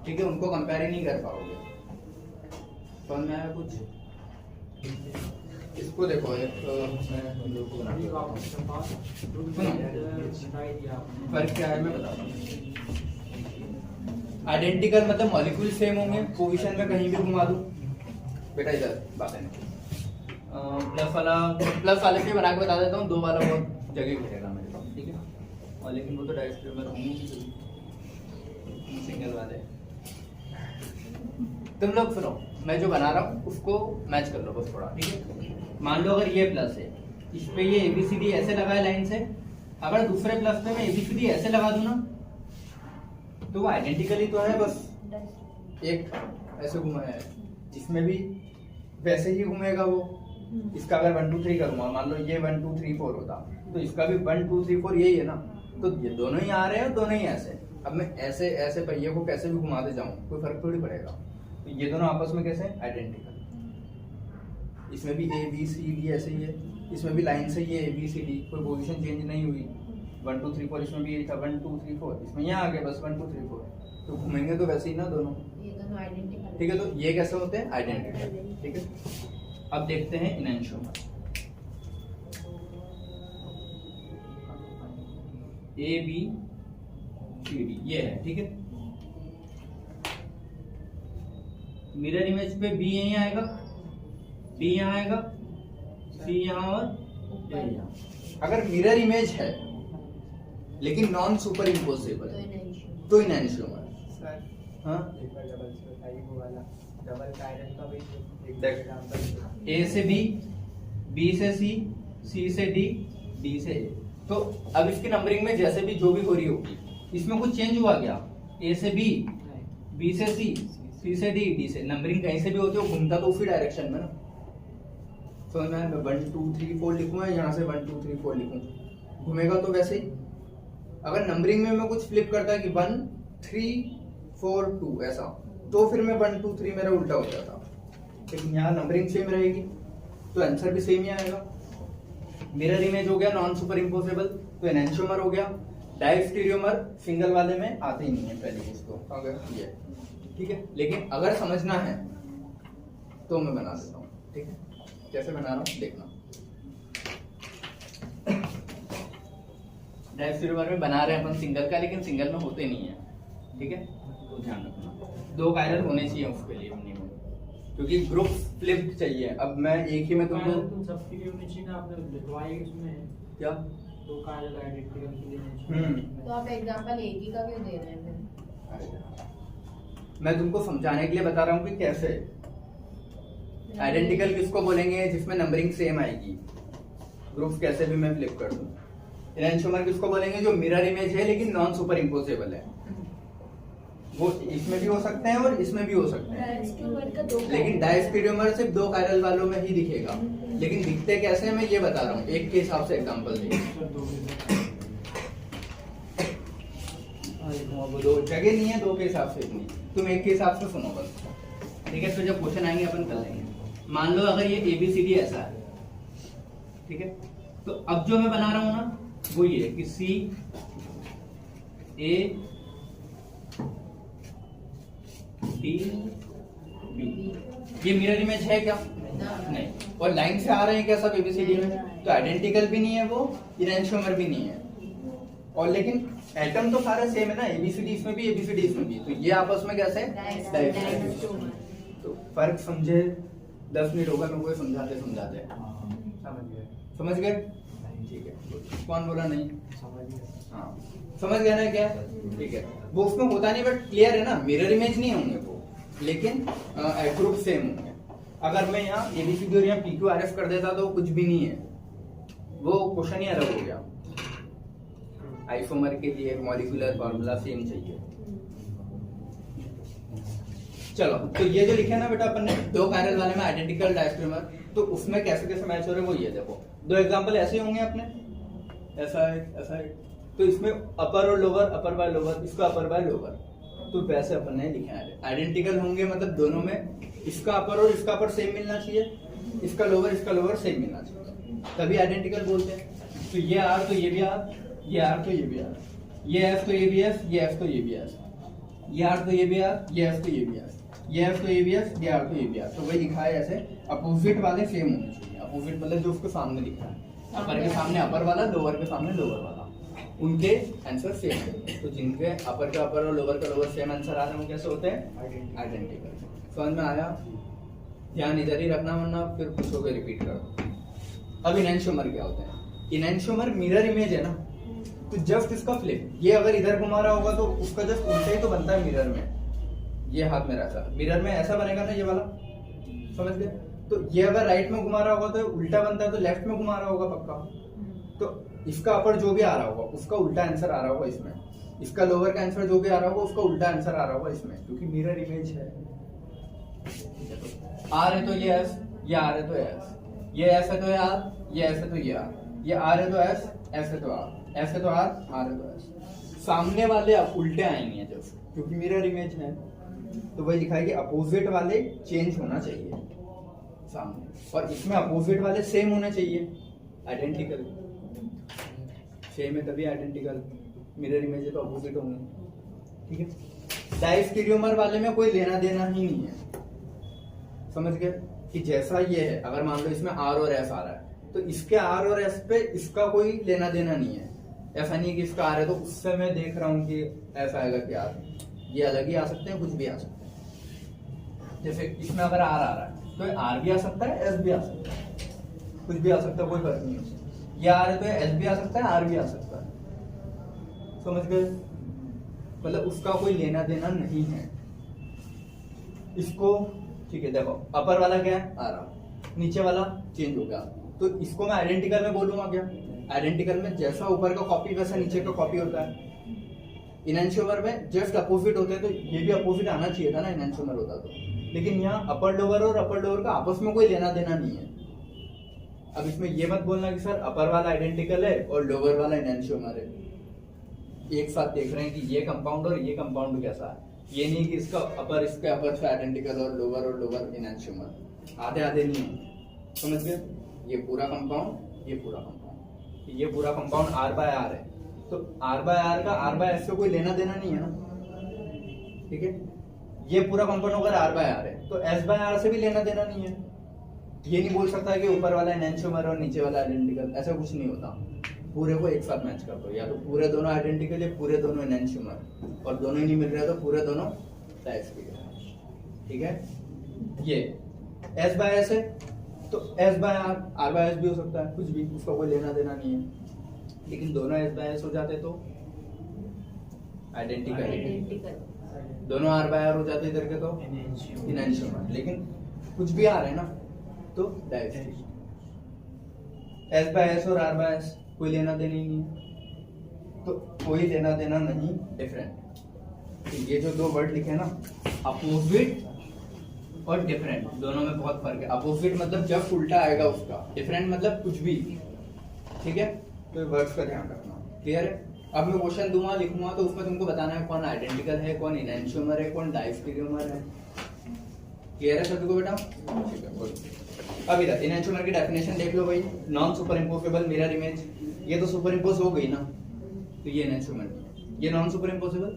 ठीक है, उनको कंपेयर ही नहीं कर पाओगे। समझ में आया कुछ? इसको देखो, एक फर्क क्या है मैं बताता हूँ। आइडेंटिकल मतलब मॉलिक्यूल सेम होंगे, पोजीशन में कहीं भी घुमा दूं, बेटा इधर बातें नहीं। प्लस वाले से बना के बता देता हूँ, दो वाला बहुत जगह घेरेगा मेरे पास, ठीक है। और लेकिन वो तो डायस्टीरियोमर होंगे, सिंगल वाले। तुम लोग सुनो, मैं जो बना रहा हूँ उसको मैच कर लो बस थोड़ा, ठीक है। मान लो अगर ये प्लस है, इस पे ये ABCD ऐसे लगा है लाइन से, अगर दूसरे प्लस पे मैं ABCD ऐसे लगा दूं ना, तो वो आइडेंटिकली तो है, बस एक ऐसे घुमाया है, इसमें भी वैसे ही घूमेगा वो। इसका अगर 1 2 3 करूंगा, मान लो ये 1 2 3 4 होता, तो इसका भी 1 2 3 4 यही है ना, तो ये दोनों ही आ रहे हैं, दोनों ही ऐसे। अब मैं ऐसे ऐसे पहिए को कैसे भी घुमाते जाऊं, कोई फर्क थोड़ी पड़ेगा। तो ये दोनों आपस में कैसे आइडेंटिकल, इसमें भी ABCD ऐसे ही है, इसमें भी लाइन से ये ABCD, कोई पोजीशन चेंज नहीं हुई। 1 2 3 4 इसमें भी यही था, 1 2 3 4, इसमें यहाँ आ गया बस 1 2 3 4, तो घूमेंगे तो वैसे ही ना दोनों, ठीक है। तो ये कैसे होते हैं? आइडेंटिकल, ठीक है। अब देखते हैं एनेंटियोमर। ABCD ये है, ठीक है। मिरर इमेज पे B यहीं आएगा, D यहाँ आएगा, सी यहाँ और ए यहाँ। अगर मिरर इमेज है लेकिन नॉन सुपर इम्पोसिबल तो इनएंशियोमर। हाँ डबल कायरन का भी ए से बी, बी से सी, सी से डी, डी से ए। तो अब इसकी नंबरिंग में जैसे भी जो भी हो रही होगी, इसमें कुछ चेंज हुआ क्या? ए से बी, बी से सी, सी से डी, डी से। नंबरिंग कहीं से भी होती है, घूमता तो उसी डायरेक्शन में ना। तो मैं 1 2 3 4 लिखूंगा, यहाँ से 1 2 3 4 लिखूं, घूमेगा तो वैसे ही। अगर नंबरिंग में मैं कुछ फ्लिप करता कि 1 3 4 2 ऐसा, तो फिर मैं 1 2 3 मेरा उल्टा हो जाता। लेकिन यहाँ नंबरिंग सेम रहेगी तो आंसर भी सेम ही आएगा। मिरर इमेज हो गया नॉन सुपर इम्पोसिबल, तो एनेंशियोमर हो गया। डायस्टीरियोमर सिंगल वाले में आते ही नहीं है पहले उसको, अगर ये ठीक है। लेकिन अगर समझना है तो मैं बना देता हूँ, ठीक है। कैसे बना रहा हूँ देखना। डायस्टीरियोमर में बना रहे हैं अपन सिंगल का, लेकिन सिंगल में होते नहीं है, ठीक है। तो ध्यान रखना 2 कायरल होने चाहिए उसके लिए मिनिमम, क्योंकि ग्रुप फ्लिप्ड चाहिए। अब मैं एक ही में तुमको सबके लिए होनी चाहिए ना, आपने लिखवाई इसमें क्या 2 कायरल आइडेंटिकल के लिए। तो आप एग्जांपल एक ही का क्यों दे रहे हैं फिर? मैं तुमको समझाने के लिए बता रहा हूँ कि कैसे। आइडेंटिकल किसको बोलेंगे? जिसमें नंबरिंग सेम आएगी, ग्रुप्स कैसे भी मैं फ्लिप कर दूं। एनेंशियोमर किसको बोलेंगे? जो मिरर इमेज है लेकिन नॉन सुपर इम्पोसिबल है। वो इसमें भी हो सकते हैं और इसमें भी हो सकते हैं, लेकिन डायस्टीरियोमर सिर्फ 2 कायरल वालों में ही दिखेगा। लेकिन दिखते कैसे हैं मैं ये बता रहा हूँ, एक के हिसाब से एग्जांपल देखिए। वो 2 जगह नहीं है, 2 के हिसाब से नहीं, तुम एक के हिसाब से सुनो बस, ठीक है। फिर जब क्वेश्चन आएंगे अपन कर लेंगे। मान लो अगर ये ABCD ऐसा है, ठीक है, तो अब जो मैं बना रहा हूं ना वो ये कि C A D B, ये मिरर इमेज है क्या? नहीं। और लाइन से आ रहे हैं क्या सब ABCD में? तो आइडेंटिकल भी नहीं है वो, इनएंशियोमर भी नहीं है। और लेकिन एटम तो सारे सेम है ना, ABCD इसमें भी ABCD इसमें भी, तो ये आपस में कैसे डायरेक्ट। तो फर्क समझे 10 मिनट होगा मैं कोई समझाते समझ गए? ठीक है। कौन बोला नहीं? हाँ समझ गया ना क्या? ठीक है। वो उसमें होता नहीं, बट क्लियर है ना, मिरर इमेज नहीं होंगे वो, लेकिन ग्रुप सेम होंगे। अगर मैं यहाँ ABCD और यहाँ PQRS कर देता तो कुछ भी नहीं है, वो क्वेश्चन ही अलग हो गया। आइसोमर के लिए मॉलिक्यूलर फॉर्मूला सेम चाहिए। चलो, तो ये जो लिखे ना बेटा अपन ने 2 कायरल वाले में आइडेंटिकल डायस्टीरियोमर, तो उसमें कैसे कैसे मैच हो रहे हैं वो ये देखो। 2 एग्जांपल ऐसे होंगे अपने, ऐसा है। तो इसमें अपर और लोअर, अपर बाय लोअर, इसका अपर बाय लोअर, तो वैसे अपन ने लिखे हैं आइडेंटिकल होंगे, मतलब दोनों में इसका अपर और इसका अपर सेम मिलना चाहिए, इसका लोअर सेम मिलना चाहिए, तभी आइडेंटिकल बोलते हैं। तो ये आर तो ये भी आर, ये आर तो ये भी आर, ये एफ तो ये भी एफ, ये एफ तो ये भी एफ, ये आर तो ये भी आर, ये एफ तो ये भी एफ, ये एफ तो ये भी एफ, ये आर तो ये भी आर। तो वही लिखा है ऐसे, अपोजिट वाले सेम होने चाहिए। अपोजिट मतलब जो उसके सामने लिखा है, अपर के सामने अपर वाला, लोअर के सामने लोअर वाला, उनके आंसर सेम है। तो जिनके अपर का अपर और लोअर का लोअर सेम आंसर आ रहे हैं वो कैसे होते हैं? आइडेंटिकल। समझ में आया? ध्यान इधर ही रखना, वरना फिर पूछोगे रिपीट करो। अब इनएंशियोमर क्या होते हैं? इनएंशियोमर मिरर इमेज है ना, तो जस्ट इसका फ्लिप, ये अगर इधर घुमा रहा होगा तो उसका जस्ट उल्टा ही तो बनता है मिरर में। ये हाथ में रहता है, मिरर में ऐसा बनेगा ना ये वाला, समझ गए? तो ये अगर राइट में घुमा रहा होगा तो उल्टा बनता है, तो लेफ्ट में घुमा रहा होगा पक्का। तो इसका अपर जो भी आ रहा होगा उसका उल्टा आंसर आ रहा होगा इसमें, इसका लोअर का आंसर जो भी आ रहा होगा उसका उल्टा आंसर आ रहा होगा इसमें, क्योंकि मिरर इमेज है। आर है तो ये एस, ये आर है तो एस, ये एस है तो ये आर, ये एस है तो ये आर, ये आर है तो एस, एस है तो आर, एस है तो आर, आर है तो एस। सामने वाले उल्टे आएंगे जब, क्योंकि मिरर इमेज है। तो वही लिखा है कि अपोजिट वाले चेंज होना चाहिए सामने, और इसमें अपोजिट वाले सेम होने चाहिए, आइडेंटिकल। सेम है तभी आइडेंटिकल, मिरर इमेज है तो अपोजिट होंगे, ठीक है। डायस्टीरियोमर वाले में कोई लेना देना ही नहीं है, समझ गए? कि जैसा ये है, अगर मान लो इसमें आर और एस आ रहा है तो इसके आर और एस पे इसका कोई लेना देना नहीं है। ऐसा नहीं है कि इसका आर है तो उससे मैं देख रहा हूँ कि ऐसा आएगा कि आर, ये अलग ही आ सकते हैं, कुछ भी आ सकते हैं। जैसे इसमें अगर आर आ रहा है तो आर भी आ सकता है, एस भी आ सकता है, कुछ भी आ सकता है, कोई फर्क नहीं है। ये आर है तो एस भी आ सकता है, आर भी आ सकता है। समझ गए? मतलब उसका कोई लेना देना नहीं है इसको। ठीक है, देखो अपर वाला क्या है, आ रहा, नीचे वाला चेंज हो गया, तो इसको मैं आइडेंटिकल में बोलूंगा क्या? आइडेंटिकल में जैसा ऊपर का कॉपी वैसा नीचे का कॉपी होता है। इनएंशियोमर में जस्ट अपोजिट होते हैं, तो ये भी अपोजिट आना चाहिए था ना इनएंशियोमर होता तो। लेकिन यहाँ अपर लोअर और अपर लोअर का आपस में कोई लेना देना नहीं है। अब इसमें ये मत बोलना कि सर अपर वाला आइडेंटिकल है और लोअर वाला इनएंशियोमर है। एक साथ देख रहे हैं कि ये कंपाउंड और ये कंपाउंड कैसा है। ये नहीं कि इसका अपर इसके अपर से आइडेंटिकल और लोअर इनएंशियोमर, आधे आधे नहीं है। समझ गए? ये पूरा कंपाउंड, ये पूरा कंपाउंड, ये पूरा कंपाउंड R बाय R है, तो R बाय R का R बाय S से कोई लेना देना नहीं है ना। ठीक है, ये पूरा कंपाउंड अगर R बाय R है तो S बाय R से भी लेना देना नहीं है। ये नहीं बोल सकता कि ऊपर वाला इनएंशियोमर और नीचे वाला आइडेंटिकल, ऐसा कुछ नहीं होता। पूरे को एक साथ मैच कर दो, या तो पूरे दोनों आइडेंटिकल या पूरे दोनों इनएंशियोमर, और दोनों ही नहीं मिल रहे तो पूरे दोनों डायस्क्रिप्ट। ठीक है, ये S बाय S है तो S by R by S भी हो सकता है, कुछ भी, उसका कोई लेना देना नहीं है। लेकिन दोनों S बाय S हो जाते तो आइडेंटिकल, दोनों R बाय R हो जाते इधर के तो इनएंशियोमर, लेकिन कुछ भी आ रहे हैं ना तो डायस्क्रिप्ट। S बाय S और R बाय S कोई लेना देना ही नहीं है, तो कोई लेना देना नहीं डिफरेंट। तो ये जो दो वर्ड लिखे हैं ना, अपोजिट और डिफरेंट, दोनों में बहुत फर्क है। अपोजिट मतलब जब उल्टा आएगा उसका, डिफरेंट मतलब कुछ भी। ठीक है, तो वर्ड्स का ध्यान रखना। क्लियर है? अब मैं क्वेश्चन दूंगा, लिखूंगा, तो उसमें तुमको बताना है कौन आइडेंटिकल है, कौन इनएंशियोमर है, कौन डायस्टेरियोमर है। क्लियर है सभी को बेटा? ठीक है, गुड। अब इधर इनएंशियोमर की डेफिनेशन देख लो भाई। Non super impossible mirror image, ये तो सुपर इम्पोज हो गई ना, तो ये इनएंशियोमर, ये नॉन सुपर इम्पोसिबल।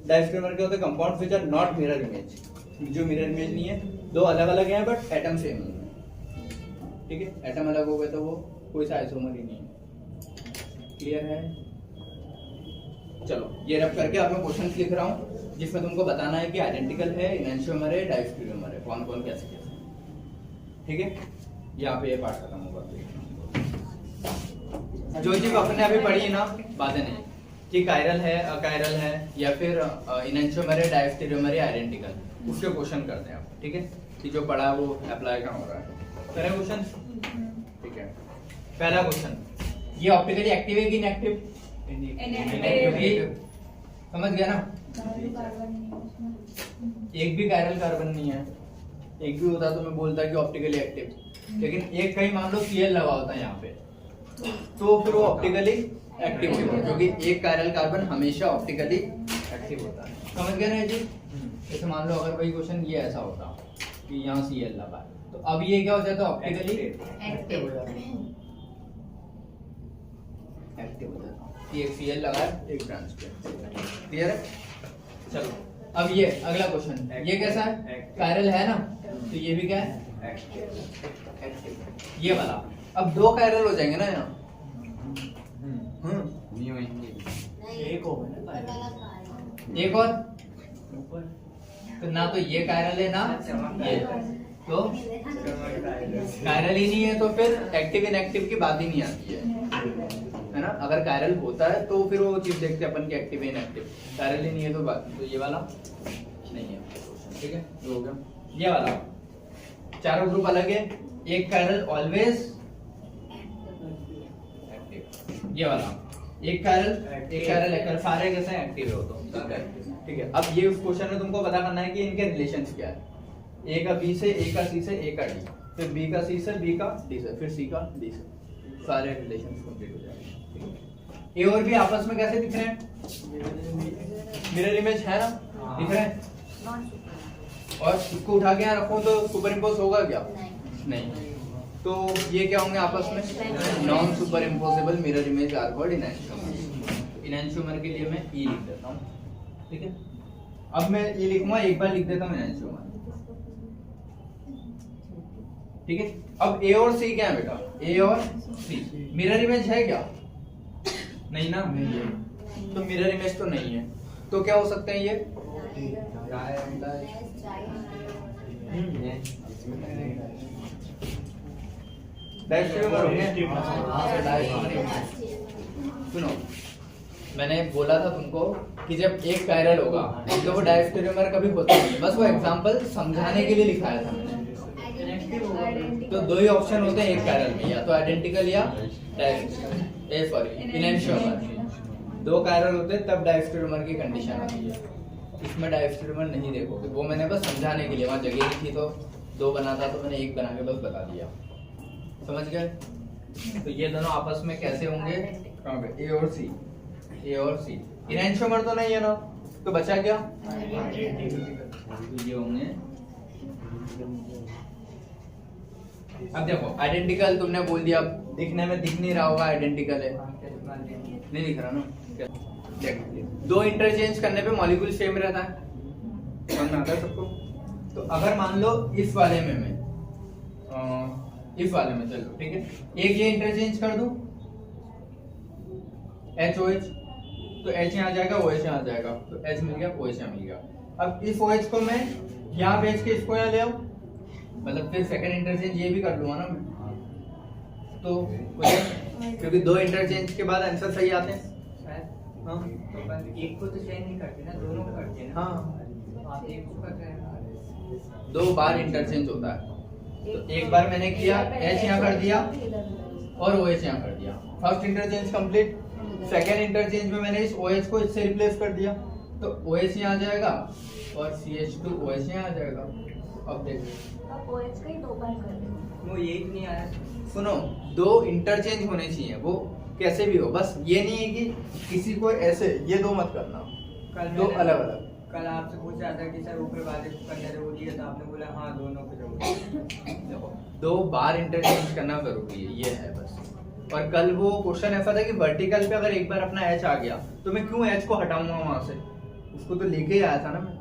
डायस्टेरियोमर के होते हैं compounds which are not mirror image, जो मिरर इमेज नहीं है, दो अलग अलग हैं बट एटम सेम है। ठीक है, एटम अलग हो गए तो वो कोई सा आइसोमर ही नहीं है। क्लियर है? चलो ये रब करके अब मैं क्वेश्चंस लिख रहा हूँ जिसमें तुमको बताना है कि आइडेंटिकल है, इनएंशियोमर है, डायस्टेरियोमर है, कौन कौन कैसे कैसे। ठीक है, यहाँ पे ये पार्ट खत्म होगा। जो चीज अपने अभी पढ़ी है ना, बातें नहीं कि कायरल है, अकायरल है, या फिर इनएंशियोमर है, डायस्टेरियोमर है, आइडेंटिकल, उसके क्वेश्चन करते हैं आप। ठीक है, कि जो पढ़ा वो अप्लाई कहाँ हो रहा है। करें क्वेश्चन? ठीक है, पहला क्वेश्चन, ये ऑप्टिकली एक्टिव है कि इनएक्टिव? इनएक्टिव। समझ गया ना? एक भी कायरल कार्बन नहीं है, एक भी होता तो मैं बोलता कि ऑप्टिकली एक्टिव, लेकिन एक कहीं मान लो Cl लगा होता है यहाँ पे, तो फिर वो ऑप्टिकली एक्टिव होगा, क्योंकि एक कायरल कार्बन हमेशा ऑप्टिकली एक्टिव होता है। समझ गए ना जी? जैसे मान लो अगर कोई क्वेश्चन ये ऐसा होता कि यहाँ Cl लगा है, तो अब ये क्या हो जाता है? ऑप्टिकली एक्टिव हो जाता है। एक्टिव हो जाता है, एक Cl लगा है, एक ब्रांच पे। क्लियर है? चलो अब ये अगला क्वेश्चन, ये कैसा है? कायरल है ना, तो ये भी क्या है? एक्टिव। ये वाला, अब दो कायरल हो जाएंगे ना यहाँ। नहीं होंगे, एक होगा ना, एक और, तो ना तो ये कायरल है ना ये, तो कायरल ही नहीं है, तो फिर एक्टिव इनएक्टिव की बात ही नहीं आती है ना। अगर कायरल होता है तो फिर वो चीज देखते हैं अपन की एक्टिव इनएक्टिव, कायरल ही नहीं है तो बात, तो ये वाला नहीं है। ठीक है, ये हो गया। ये वाला चारों ग्रुप अलग है, एक कायरल ऑलवेज एक्टिव, ये वाला एक कायरल सारे कैसे एक्टिव हो तो। ठीक है, अब ये उस क्वेश्चन में तुमको पता करना है कि इनके रिलेशंस क्या है। ए का बी से, ए का सी से, ए का डी, फिर बी का सी से, बी का डी से, फिर सी का डी से, सारे रिलेशंस कंप्लीट हो जाएंगे। ए और बी आपस में कैसे दिख रहे हैं? मिरर इमेज है ना, दिख रहे हैं। और इसको उठा के यहाँ रखो तो सुपर इम्पोज होगा क्या? नहीं। तो ये क्या होंगे आपस में? Non super imposable mirror image are called enantiomer. Enantiomer के लिए मैं ई लिख देता हूँ। ठीक है, अब मैं ई लिखूंगा, एक बार लिख देता हूँ इनएंशियोमर। ठीक है, अब ए और सी क्या है बेटा? ए और सी मिरर इमेज है क्या? नहीं ना, तो मिरर इमेज तो नहीं है, तो क्या हो सकते हैं ये? डायस्टेरियोमर होंगे। सुनो, मैंने बोला था तुमको कि जब एक कायरल होगा तो वो डायस्टेरियोमर कभी होता नहीं, बस वो एग्जांपल समझाने के लिए लिखाया था मैंने। तो दो ही ऑप्शन होते हैं एक कायरल में, या तो आइडेंटिकल या इनैंशियोमर। दो कायरल होते हैं तब डायस्टेरियोमर की कंडीशन आती है। इसमें डायस्टेरियोमर नहीं देखोगे, वो मैंने बस समझाने के लिए, वहां जगह नहीं थी तो दो बनाता तो मैंने एक बना के बस बता दिया। समझ गए? तो ये दोनों आपस में कैसे होंगे? कहाँ पे? ए और सी, ए और सी। इनैंशियोमर तो नहीं है ना, तो बचा क्या? तो ये होंगे। अब देखो आइडेंटिकल तुमने बोल दिया, दिखने में दिख नहीं रहा होगा आइडेंटिकल है, नहीं दिख रहा ना। देखो दो इंटरचेंज करने पे मॉलिक्यूल सेम रहता है, समझ में आता है सबको? तो अगर मान लो इस वाले में मैं इस वाले में, चलो ठीक है, एक ये इंटरचेंज कर दूं HOH, तो H यहाँ आ जाएगा, OH यहाँ आ जाएगा, तो H मिल गया, OH यहाँ मिल गया। अब इस OH को मैं यहाँ भेज के इसको यहाँ ले आऊं, मतलब फिर सेकंड इंटरचेंज ये भी कर लूंगा ना मैं, तो क्योंकि दो इंटरचेंज के बाद आंसर सही आते हैं। हाँ, तो एक को तो चेंज नहीं करते ना, दोनों को करते हैं। हाँ, आप एक को करते हैं, दो बार इंटरचेंज होता है। तो एक बार मैंने किया, H यहाँ कर दिया और OH यहाँ कर दिया, first interchange complete. Second interchange में मैंने इस OH को इससे रिप्लेस कर दिया, तो OH यहाँ आ जाएगा और CH2OH यहाँ आ जाएगा। अब देखो आप OH का ही दो बार कर रहे हो। वो यही नहीं आया। सुनो, दो इंटरचेंज होने चाहिए, वो कैसे भी हो, बस ये नहीं है कि किसी को ऐसे ये दो मत करना, कल दो मैंने- अलग अलग। कल आपसे पूछा था कि सर ऊपर वाले को करना जरूरी है, तो आपने बोला हाँ दोनों को जरूरी है। देखो दो बार इंटरचेंज करना जरूरी है, ये है बस। और कल वो क्वेश्चन ऐसा था कि वर्टिकल पे अगर एक बार अपना H आ गया तो मैं क्यों H को हटाऊंगा वहां से, उसको तो लेके ही आया था ना मैं।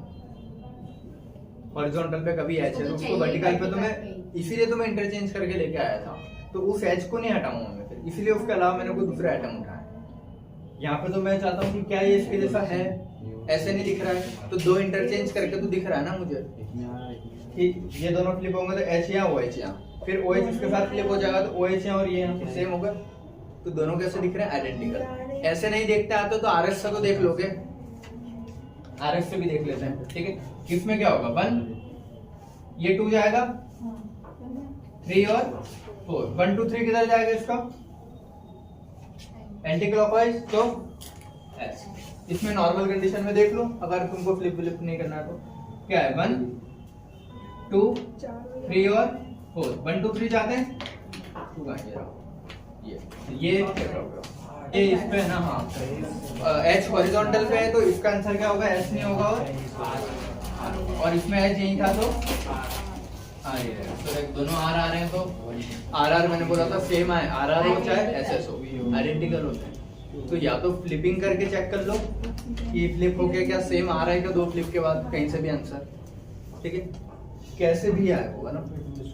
हॉरिजॉन्टल पे कभी H है तो उसको वर्टिकल पे तो मैं इसीलिए तो मैं इंटरचेंज करके लेके आया था, तो उस H को नहीं हटाऊंगा मैं फिर, इसीलिए उसके अलावा मैंने कोई दूसरा आइटम उठाया। यहाँ पे तो मैं चाहता हूँ कि क्या ये इसके जैसा है, ऐसे नहीं दिख रहा है, तो दो इंटरचेंज करके तो दिख रहा है ना मुझे कि ये दोनों फ्लिप होंगे तो H यहाँ OH यहाँ, फिर OH इसके साथ फ्लिप हो जाएगा तो OH यहाँ और ये यहाँ सेम होगा, तो दोनों कैसे दिख रहे हैं? आइडेंटिकल। ऐसे नहीं देखते आते तो RS से तो देख लोगे, RS से भी देख लेते हैं, ठीक है। किसमें क्या होगा? 1, ये 2 जाएगा, 3 और 4, 1 2 3 किधर जाएगा इसका? एंटी क्लॉकवाइज, तो S। इसमें नॉर्मल कंडीशन में देख लो, अगर तुमको फ्लिप फ्लिप नहीं करना है तो क्या है? 1 2 3 और 4, 1 2 3 जाते हैं, 2 ये इस पे है ना। हाँ, H हॉरिजॉन्टल पे है तो इसका आंसर क्या होगा? S नहीं होगा, और इसमें H यही था तो ये तो दोनों R आ रहे हैं, तो RR मैंने बोला था सेम है, RR हो चाहे SS हो, आइडेंटिकल होते हैं। तो या तो फ्लिपिंग करके चेक कर लो कि फ्लिप होके क्या सेम आ रहा है क्या दो फ्लिप के बाद कहीं से भी आंसर, ठीक है, कैसे भी आया होगा ना,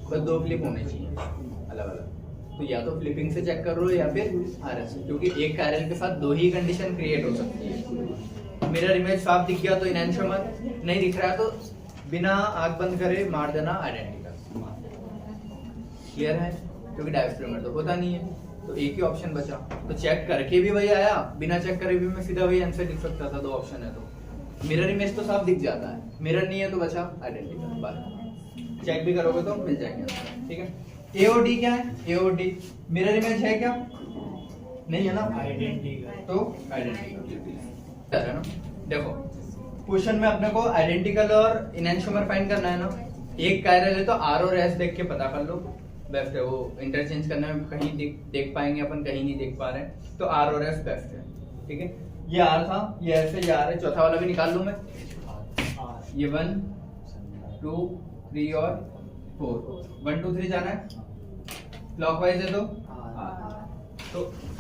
बस दो फ्लिप होने चाहिए अलग अलग। तो या तो फ्लिपिंग से चेक कर लो या फिर RS से, क्योंकि एक कायरल के साथ दो ही कंडीशन क्रिएट हो सकती है। मिरर इमेज साफ दिख गया तो इनैंशियोमर, नहीं दिख रहा है तो बिना आंख बंद करे मार देना आइडेंटिकल। क्लियर है? क्योंकि डायस्टेरियोमर तो होता नहीं है, तो एक ही ऑप्शन बचा। तो चेक करके भी वही आया, बिना चेक करे भी मैं सीधा वही आंसर लिख सकता था, दो ऑप्शन है तो। मिरर इमेज तो साफ दिख जाता है, मिरर नहीं है तो बचा आइडेंटिकल। बात चेक भी करोगे तो मिल जाएंगे आंसर, ठीक है। ए और डी क्या है? ए और डी मिरर इमेज है क्या? नहीं है ना, आइडेंटिकल, तो आइडेंटिकल है ना। देखो क्वेश्चन में अपने को आइडेंटिकल और इनैंशियोमर फाइंड करना है ना। एक कायरल है तो R और S देख के पता कर लो, बेस्ट है। वो इंटरचेंज करने में कहीं देख पाएंगे अपन, कहीं नहीं देख पा रहे हैं, तो R और S बेस्ट है, ठीक है। ये R था, ये S है, ये R है, चौथा वाला भी निकाल लूं मैं। ये 1 2 3 और 4, 1 2 3 जाना है, क्लॉकवाइज है तो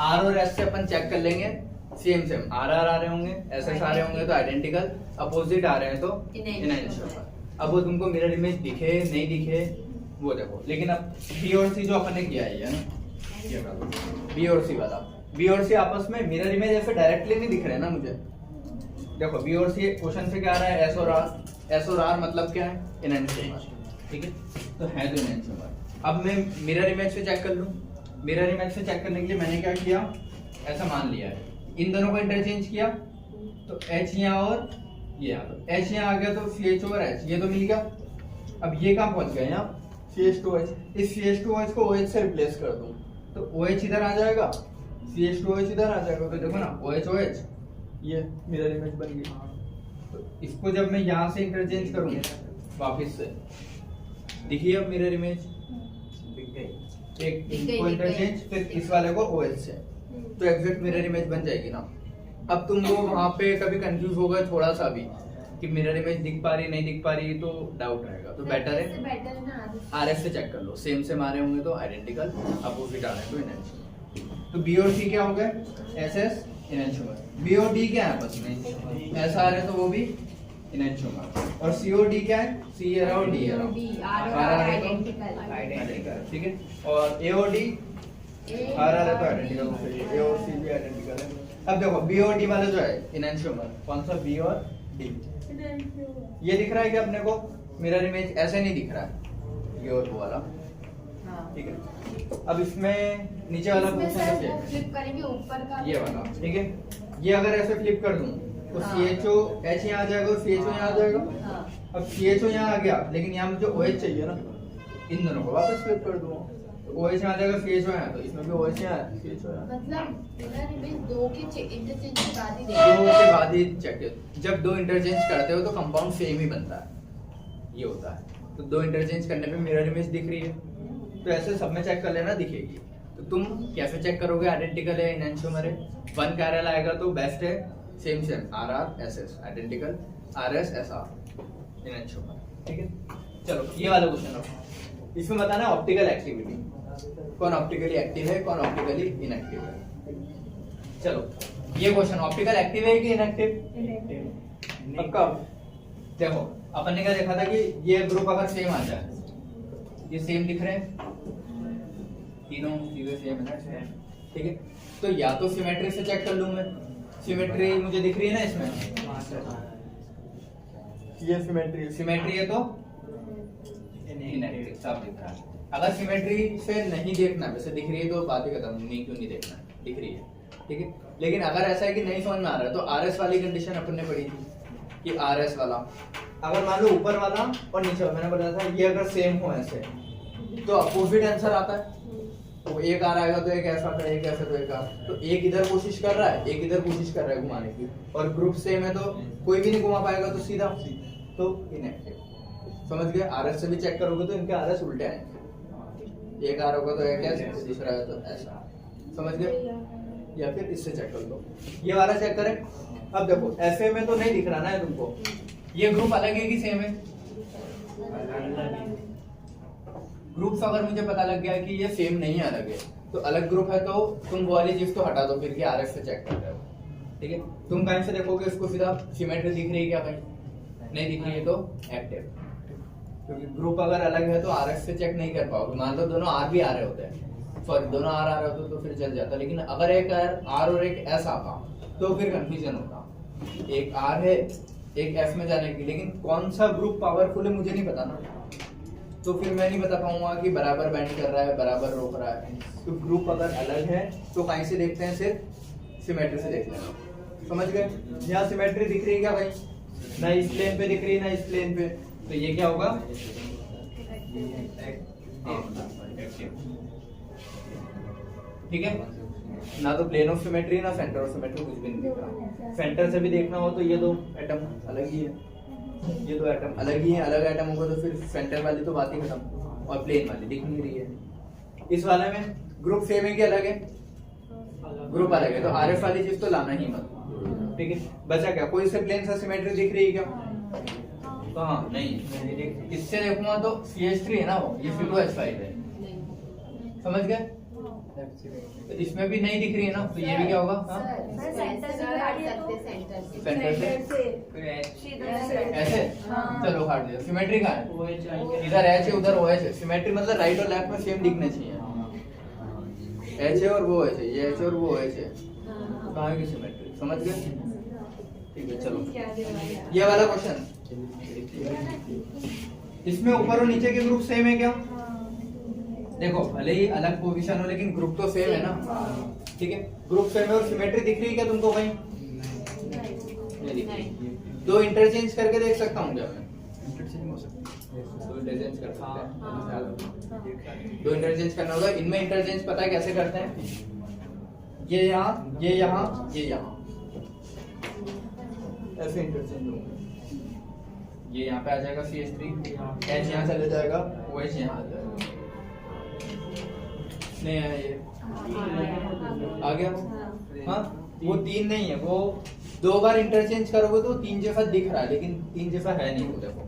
R और S से अपन चेक कर लेंगे, सेम RR आ रहे होंगे, SS आ रहे होंगे तो आइडेंटिकल, अपोजिट आ रहे हैं तो इनैंशियोमर। अब वो तुमको मिरर इमेज दिखे नहीं दिखे वो देखो, लेकिन अब B और C जो अपन ने किया है ना, ये B और C वाला, B और C आपस में मिरर इमेज ऐसे डायरेक्टली नहीं दिख रहे ना मुझे। देखो B और C क्वेश्चन से क्या आ रहा है? S और R मतलब क्या है? इनैंशियोमर, ठीक है, तो है तो इनैंशियोमर। अब मैं मिरर इमेज से चेक कर लूं, मिरर इमेज से चेक करने के लिए मैंने क्या किया, ऐसा मान लिया है, इन दोनों को इंटरचेंज किया तो H यहाँ और ये यहाँ, तो H यहाँ आ गया तो CH और H ये तो मिल गया। अब ये कहाँ पहुंच गए यहाँ, CH2OH, इस CH2OH को OH से रिप्लेस कर दूं तो OH इधर आ जाएगा, CH2OH इधर आ जाएगा, तो देखो ना OH ये मिरर इमेज बन गई। तो इसको जब मैं यहाँ से इंटरचेंज करूँ वापस से, दिखिए अब मिरर इमेज एक इसको इंटरचेंज, फिर इस वाले को OH से, तो एग्जैक्ट मिरर इमेज बन जाएगी ना। अब तुम लोग वहाँ पे कभी कंफ्यूज हो गए थोड़ा सा भी कि मिरर इमेज दिख पा रही नहीं दिख पा रही, तो डाउट रहेगा, तो बेटर है RF से चेक कर लो, सेम से मारे होंगे तो आइडेंटिकल, अपोजिट आ रहे हैं तो इनएंशियोमर। तो B और C क्या हो गए, SS इनएंशियोमर, B और D क्या है आपस में, ऐसा आ रहे हैं तो वो भी इनएंशियोमर, और C और D क्या है, C और D आइडेंटिकल, ठीक है, और A और D आर है तो आइडेंटिकल हो गई, A और C भी आइडेंटिकल है। अब देखो B और D वाला जो है इनएंशियोमर, कौन सा B और D, ये दिख रहा है कि अपने को मिरर इमेज ऐसे नहीं दिख रहा है, ये और वो वाला, ठीक है। अब इसमें नीचे वाला फ्लिप करेंगे ऊपर का, ये वाला, ठीक है, ये अगर ऐसे फ्लिप कर दूं तो CHO H यहाँ आ जाएगा और CHO यहाँ आ जाएगा। अब CHO यहाँ आ गया, लेकिन यहाँ मुझे OH चाहिए ना, इन दोनों को वापस फ्लिप कर दूंगा तो OH यहाँ आ जाएगा, CHO यहाँ, तो इसमें भी OH यहाँ है, CHO यहाँ, मतलब मिरर इमेज दो के इंटरचेंज के बाद ही दो के बाद ही चेक, जब दो इंटरचेंज करते हो तो कंपाउंड सेम ही बनता है, ये होता है। तो दो इंटरचेंज करने पे मिरर इमेज दिख रही है, तो ऐसे सब में चेक कर लेना, दिखेगी। तो तुम कैसे चेक करोगे, आइडेंटिकल है इनएंशियोमर है, 1 कैरल आएगा तो बेस्ट है, same RR SS identical, RS SR इनएंशियोमर, ठीक है। चलो ये वाला क्वेश्चन रखो, इसमें बताना है ऑप्टिकल एक्टिविटी, कौन ऑप्टिकली एक्टिव है कौन ऑप्टिकली इनएक्टिव है। चलो ये क्वेश्चन ऑप्टिकल एक्टिव है कि इनएक्टिव, पक्का। देखो अपन ने क्या देखा था कि ये ग्रुप अगर सेम आ जाए, ये सेम दिख रहे हैं तीनों चीजें सेम है, ठीक है, तो या तो सिमेट्री से चेक कर लूं मैं, सिमेट्री मुझे दिख रही है ना इसमें, ये सिमेट्री है तो इनएक्टिव साफ दिख रहा है। अगर सिमेट्री से नहीं देखना, वैसे दिख रही है तो बात ही खत्म, नहीं क्यों नहीं देखना, दिख रही है, ठीक है। लेकिन अगर ऐसा है कि नहीं समझ में आ रहा है तो RS वाली कंडीशन अपन ने पढ़ी थी कि RS वाला, अगर मान लो ऊपर वाला और नीचे वाला, मैंने बताया था ये अगर सेम हो ऐसे तो अपोजिट आंसर आता है, तो एक R आएगा तो एक ऐसा आता है, एक ऐसा तो एक R, तो एक इधर कोशिश कर रहा है एक इधर कोशिश कर रहा है घुमाने की, और ग्रुप सेम है तो कोई भी नहीं घुमा पाएगा, तो सीधा तो इनएक्टिव, समझ गए। RS से भी चेक करोगे तो इनके RS उल्टे आएंगे, एक R होगा तो एक ऐसा, दूसरा है तो ऐसा, समझ गए। या फिर इससे चेक कर लो, ये वाला चेक करें। अब देखो ऐसे में तो नहीं दिख रहा ना है तुमको, ये ग्रुप अलग है कि सेम है, ग्रुप्स अगर मुझे पता लग गया कि ये सेम नहीं है अलग है, तो अलग ग्रुप है तो तुम वो वाली चीज तो हटा दो फिर कि RS से चेक कर रहे हो, ठीक है। तुम कहीं से देखोगे इसको सीधा सिमेट्री दिख रही है क्या भाई, नहीं दिख रही है तो एक्टिव, क्योंकि ग्रुप अगर अलग है तो RS से चेक नहीं कर पाओगे। मान लो दोनों R भी आ रहे होते हैं, सॉरी दोनों R आ रहे होते तो फिर चल जाता, लेकिन अगर एक R और एक S आता तो फिर कंफ्यूजन होता, एक R है एक S में जाने की, लेकिन कौन सा ग्रुप पावरफुल है मुझे नहीं पता ना, तो फिर मैं नहीं बता पाऊंगा कि बराबर बैंड कर रहा है बराबर रोक रहा है। तो ग्रुप अगर अलग है तो कहीं से देखते हैं, सिर्फ सिमेट्री से देखते हैं, समझ गए। यहाँ सिमेट्री दिख रही है क्या भाई, ना इस प्लेन पे दिख रही है ना इस प्लेन पे, तो ये क्या होगा, ठीक है। ना तो प्लेन ऑफ सिमेट्री ना सेंटर ऑफ सिमेट्री, कुछ भी नहीं दिख रहा। सेंटर से भी देखना हो तो ये दो एटम अलग ही है, ये दो एटम अलग ही है, अलग एटम होगा तो फिर सेंटर वाली तो बात ही खत्म, और प्लेन वाली दिख नहीं रही है। इस वाले में ग्रुप सेम है कि अलग है, ग्रुप अलग है, तो RF वाली चीज तो लाना ही मत, ठीक है। बचा क्या, कोई से प्लेन सा सिमेट्री दिख रही है क्या, तो हाँ नहीं, इससे देखूंगा तो CH3 है ना वो, ये C2H5 है, समझ गए। तो इसमें भी नहीं दिख रही है ना, तो ये भी क्या होगा, सेंटर से ऐसे, चलो काट दिया। सिमेट्री का है, इधर H है उधर OH है, सिमेट्री मतलब राइट और लेफ्ट में सेम दिखने चाहिए, H है और वो H है, ये H और वो H है, कहाँ की सिमेट्री, समझ गए, ठीक है। चलो ये वाला क्वेश्चन, इसमें ऊपर और नीचे के ग्रुप सेम है क्या, देखो भले ही अलग पोजीशन हो लेकिन ग्रुप तो सेम है ना, ठीक है। ग्रुप सेम है और सिमेट्री दिख रही है क्या तुमको कहीं? नहीं दिख रही। दो इंटरचेंज करके देख सकता हूँ क्या मैं? इंटरचेंज हो सकता है, दो इंटरचेंज कर सकते हैं। दो इंटरचेंज करना होगा। इनमें इंटरचेंज पता है कैसे करते हैं? ये यहाँ, ये यहाँ, ये यहाँ, ऐसे इंटरचेंज होंगे। ये यहाँ पे आ जाएगा CH3, H यहाँ चले जाएगा, OH यहाँ आ जाएगा। नहीं आया ये, आ गया। हाँ, वो 3 नहीं है, वो 2 बार इंटरचेंज करोगे तो 3 जैसा दिख रहा है लेकिन 3 जैसा है नहीं वो। देखो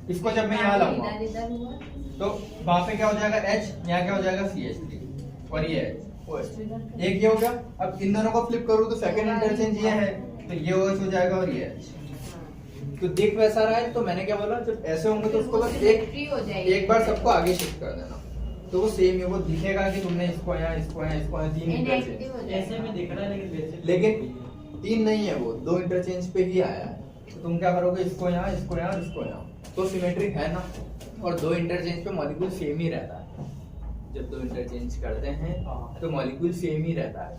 इसको जब मैं यहाँ लाऊंगा तो वहां पे क्या हो जाएगा H, यहाँ क्या हो जाएगा CH3 और ये OH। एक ये हो गया। अब इन दोनों को फ्लिप करूँ तो सेकंड इंटरचेंज ये है तो ये OH हो जाएगा और ये H। तो दिख वैसा रहा है। तो मैंने क्या बोला, जब ऐसे होंगे तो उसको बस एक बार सबको आगे शिफ्ट कर देना तो वो सेम है, वो दिखेगा कि तुमने इसको यहाँ, इसको यहाँ, इसको यहाँ 3 इंटरचेंज। ऐसे में दिख रहा है लेकिन 3 नहीं है, वो 2 इंटरचेंज पे ही आया है। तो तुम क्या करोगे, इसको यहाँ, इसको यहाँ, इसको यहाँ, तो सिमेट्री है ना। और 2 इंटरचेंज पे मॉलिक्यूल सेम ही रहता है। जब 2 इंटरचेंज करते हैं तो मॉलिक्यूल सेम ही रहता है।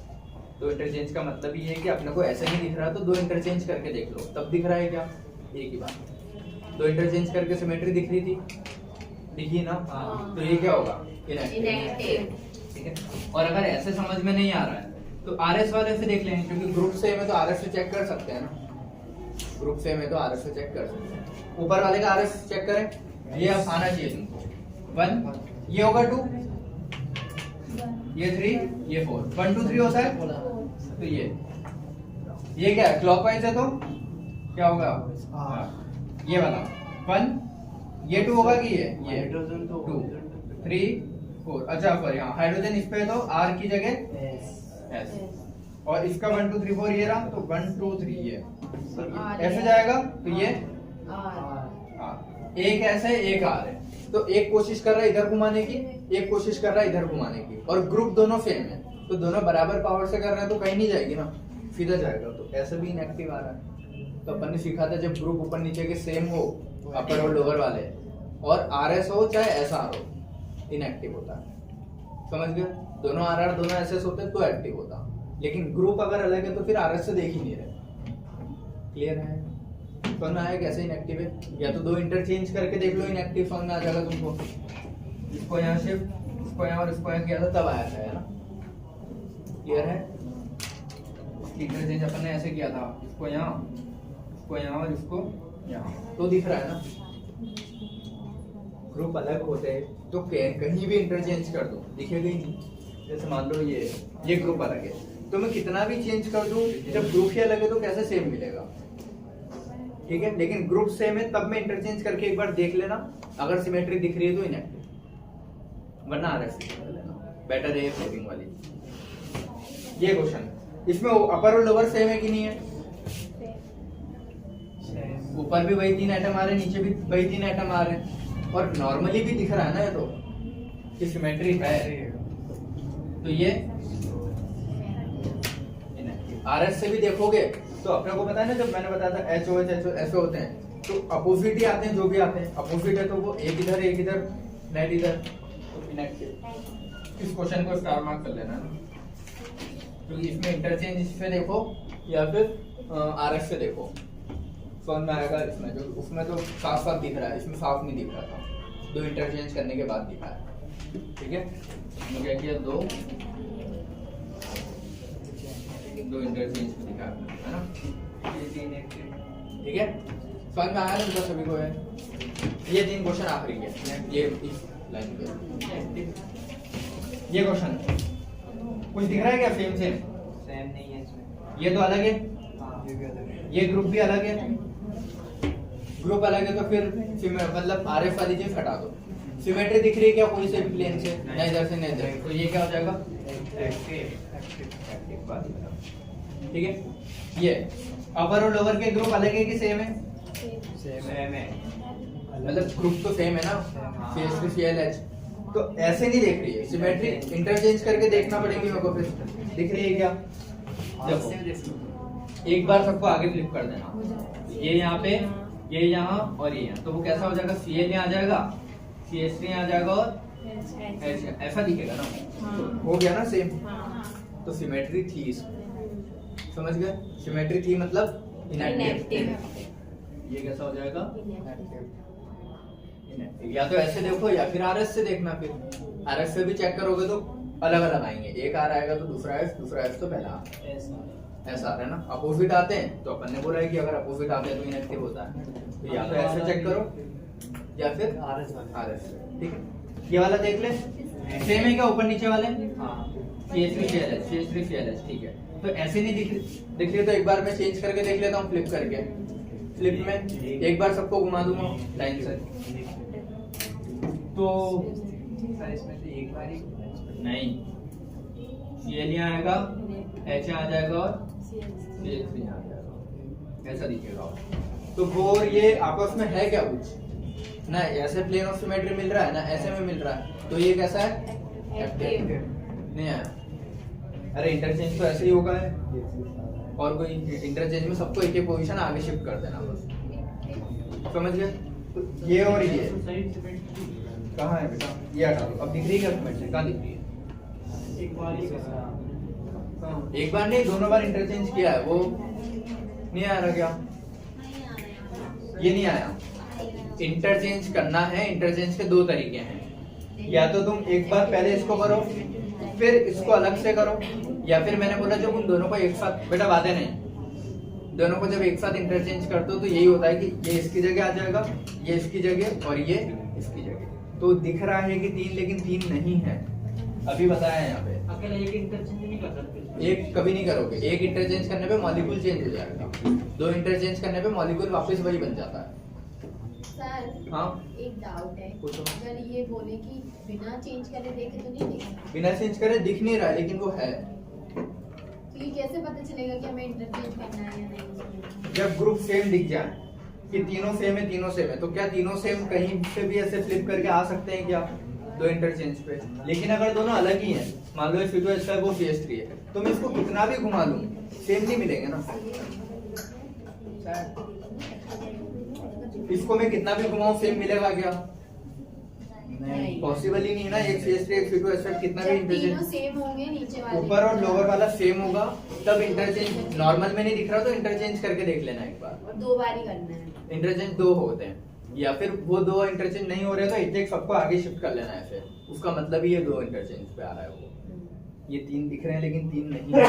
2 इंटरचेंज का मतलब ये है कि अपने को ऐसे नहीं दिख रहा तो 2 इंटरचेंज करके देख लो, तब दिख रहा है क्या? एक ही बात। 2 इंटरचेंज करके सिमेट्री दिख रही थी, दिखी ना? तो ये क्या होगा? इनएक्टिव, ठीक है। और अगर ऐसे समझ में नहीं आ रहा है तो RS वाले से देख लेंगे, क्योंकि ग्रुप सेम है तो RS से चेक कर सकते हैं ना। ग्रुप सेम है तो RS से चेक कर सकते हैं। ऊपर वाले का RS चेक करें, ये अब आना चाहिए तुमको 1, ये होगा 2, ये 3, ये 4, 1 2 3 होता है। तो ये क्या है? क्लॉकवाइज है तो क्या होगा? ये वाला 1, ये 2 होगा कि ये 2 3 4। अच्छा पर यहाँ हाइड्रोजन इस पे है तो R की जगह S, और इसका 1 2 3 4 ये रहा तो 1 2 3 ये ऐसे जाएगा तो ये एक ऐसे एक R है। तो एक कोशिश कर रहा है इधर घुमाने की, एक कोशिश कर रहा है इधर घुमाने की, और ग्रुप दोनों सेम है तो दोनों बराबर पावर से कर रहे हैं तो कहीं नहीं जाएगी ना, सीधा जाएगा। तो ऐसे भी इनएक्टिव आ रहा है। तो अपन ने सीखा था जब ग्रुप ऊपर नीचे के सेम हो, अपर और लोअर वाले, और RS हो चाहे SR हो, इनएक्टिव होता है। समझ गए? दोनों RR दोनों SS होते तो एक्टिव होता। लेकिन ग्रुप अगर अलग है तो फिर RS से देख ही नहीं रहे। क्लियर है? समझ में आया कैसे इनएक्टिव है? या तो 2 इंटरचेंज करके देख लो, इनएक्टिव समझ में आ जाएगा तुमको। इसको यहाँ शिफ्ट, इसको यहाँ और इसको यहाँ किया था तब आया था, है ना? क्लियर है? इंटरचेंज अपन ने ऐसे किया था, इसको यहाँ और इसको यहाँ, तो दिख रहा है ना। ग्रुप अलग होते हैं तो कहीं भी इंटरचेंज कर दो दिखेगा ही नहीं। जैसे मान लो ये ग्रुप अलग है तो मैं कितना भी चेंज कर दूं, जब ग्रुप ही अलग है तो कैसे सेम मिलेगा? ठीक है। लेकिन ग्रुप सेम है तब मैं इंटरचेंज करके एक बार देख लेना, अगर सिमेट्री दिख रही है तो इनएक्टिव, वरना RS कर लेना, बेटर है फ्लिपिंग वाली। ये क्वेश्चन, इसमें अपर और लोअर सेम है कि नहीं है? ऊपर भी वही 3 एटम आ रहे हैं, नीचे भी वही 3 एटम आ रहे हैं, और नॉर्मली भी दिख रहा है ना ये तो कि सिमेट्री है। तो ये RS से भी देखोगे तो अपने को पता है ना, जब मैंने बताया था HOH ऐसे होते हैं तो अपोजिट ही आते हैं, जो भी आते हैं अपोजिट है तो वो एक इधर नेट इधर, तो इनएक्टिव। इस क्वेश्चन को स्टार मार्क कर लेना, क्योंकि इसमें इंटरचेंज इससे देखो या फिर RS से देखो, समझ में आएगा। इसमें जो उसमें तो साफ साफ दिख रहा है, इसमें साफ नहीं दिख रहा था, 2 इंटरचेंज करने के बाद दिखा है। ठीक है, हमने क्या किया, 2 इंटरचेंज को दिखा है ना। ठीक है, समझ में आया ना सभी को? है ये 3 क्वेश्चन आखिरी है, ये इस लाइन पे। ये क्वेश्चन कुछ दिख रहा है क्या? सेम नहीं है इसमें। ये तो अलग है, ये ग्रुप भी अलग है। ग्रुप अलग है तो फिर मतलब RF वाली चीज हटा दो। सिमेट्री दिख रही है क्या कोई से भी प्लेन से? नहीं, इधर से नहीं इधर, तो ये क्या हो जाएगा? ठीक है। ये अपर और लोअर के ग्रुप अलग है कि सेम है? सेम है, मतलब ग्रुप तो सेम है ना, CH3 ClH। तो ऐसे नहीं देख रही है सिमेट्री, इंटरचेंज करके देखना पड़ेगी मेरे को। फिर दिख रही है क्या? देखो एक बार सबको आगे फ्लिप कर देना, ये यहाँ पे, ये यहाँ और ये यहाँ, तो वो कैसा हो जाएगा? Cl यहाँ आ जाएगा, CH3 आ जाएगा और H ऐसा दिखेगा ना, हो गया ना सेम। तो सिमेट्री थी इसमें, समझ गए? सिमेट्री थी मतलब इनएक्टिव। ये कैसा हो जाएगा? इनएक्टिव। या तो ऐसे देखो या फिर आरएस से देखना, फिर आरएस से भी चेक करोगे तो अलग अलग आएंगे, एक आर आएगा तो दूसरा एस, दूसरा एस तो पहला ऐसा आ रहा है ना। अपोजिट आते हैं तो अपन ने बोला है कि अगर अपोजिट आते हैं तो इनएक्टिव होता है, तो या तो ऐसे चेक करो या फिर आरएस। ठीक है, ये वाला देख ले, सेम है क्या ऊपर नीचे वाले? CH3 CLH, CH3 CLH, ठीक है। तो ऐसे नहीं दिख रही तो एक बार मैं चेंज करके देख लेता हूँ, फ्लिप करके। फ्लिप में एक बार सबको घुमा दूंगा लाइन से, तो सर इसमें से एक बार ही नहीं, Cl यहाँ आएगा, H आ जाएगा और CH3 आ जाएगा, ऐसा दिखेगा। तो वो और ये आपस में है क्या कुछ ना, ऐसे प्लेन ऑफ सिमेट्री मिल रहा है ना, ऐसे में मिल रहा है, तो ये कैसा है? एक्टिव नहीं आया। अरे इंटरचेंज तो ऐसे ही होगा है, और कोई इंटरचेंज में सबको एक एक पोजीशन आगे शिफ्ट कर देना बस, समझ गए? तो ये और ये कहाँ है बेटा? ये हटा दो। अब दिख रही है क्या सिमेट्री? कहाँ दिख रही है? एक बार ही एक बार नहीं, दोनों बार इंटरचेंज किया है, वो नहीं आ रहा क्या? ये नहीं आया। इंटरचेंज करना है, इंटरचेंज के दो तरीके हैं, या तो तुम एक बार पहले इसको करो फिर इसको अलग से करो, या फिर मैंने बोला जब उन दोनों को एक साथ, बेटा बातें नहीं, दोनों को जब एक साथ इंटरचेंज करते हो तो यही होता है कि ये इसकी जगह आ जाएगा, ये इसकी जगह और ये इसकी जगह। तो दिख रहा है कि 3, लेकिन 3 नहीं है, अभी बताया है यहाँ पे। अकेला एक इंटरचेंज नहीं कर सकते, एक कभी नहीं करोगे, एक इंटरचेंज करने पे मॉलिक्यूल चेंज हो जाएगा, 2 इंटरचेंज करने पे मॉलिक्यूल वापस वही बन जाता है। सर हाँ एक डाउट है, पूछो। अगर ये बोले कि बिना चेंज करे देखे तो नहीं देखेगा, बिना चेंज करे दिख नहीं रहा है, लेकिन वो है। तो ये कैसे पता चलेगा कि हमें इंटरचेंज करना है या नहीं? जब ग्रुप सेम दिख जाए कि तीनों सेम है, तीनों सेम है, तो क्या तीनों सेम कहीं से भी ऐसे फ्लिप करके आ सकते हैं क्या 2 इंटरचेंज पे? लेकिन अगर दोनों अलग ही हैं, मान लो C2H5 है वो CH3 है, तो मैं इसको कितना भी घुमा लूं सेम नहीं मिलेंगे ना। इसको मैं कितना भी घुमाऊं सेम मिलेगा क्या? नहीं, पॉसिबल ही नहीं है ना। एक CH3 एक C2H5 कितना भी जब तीनों इंटरचेंज, सेम होंगे नीचे वाले, ऊपर और लोअर वाला सेम होगा तब इंटरचेंज। नॉर्मल में नहीं दिख रहा तो इंटरचेंज करके देख लेना एक बार, और 2 बार ही करना है। इंटरचेंज 2 होते हैं, या फिर वो 2 इंटरचेंज नहीं हो रहे तो एक सबको आगे शिफ्ट कर लेना है, फिर उसका मतलब ये 2 इंटरचेंज पे आ रहा है। वो ये 3 दिख रहे हैं लेकिन 3 नहीं है,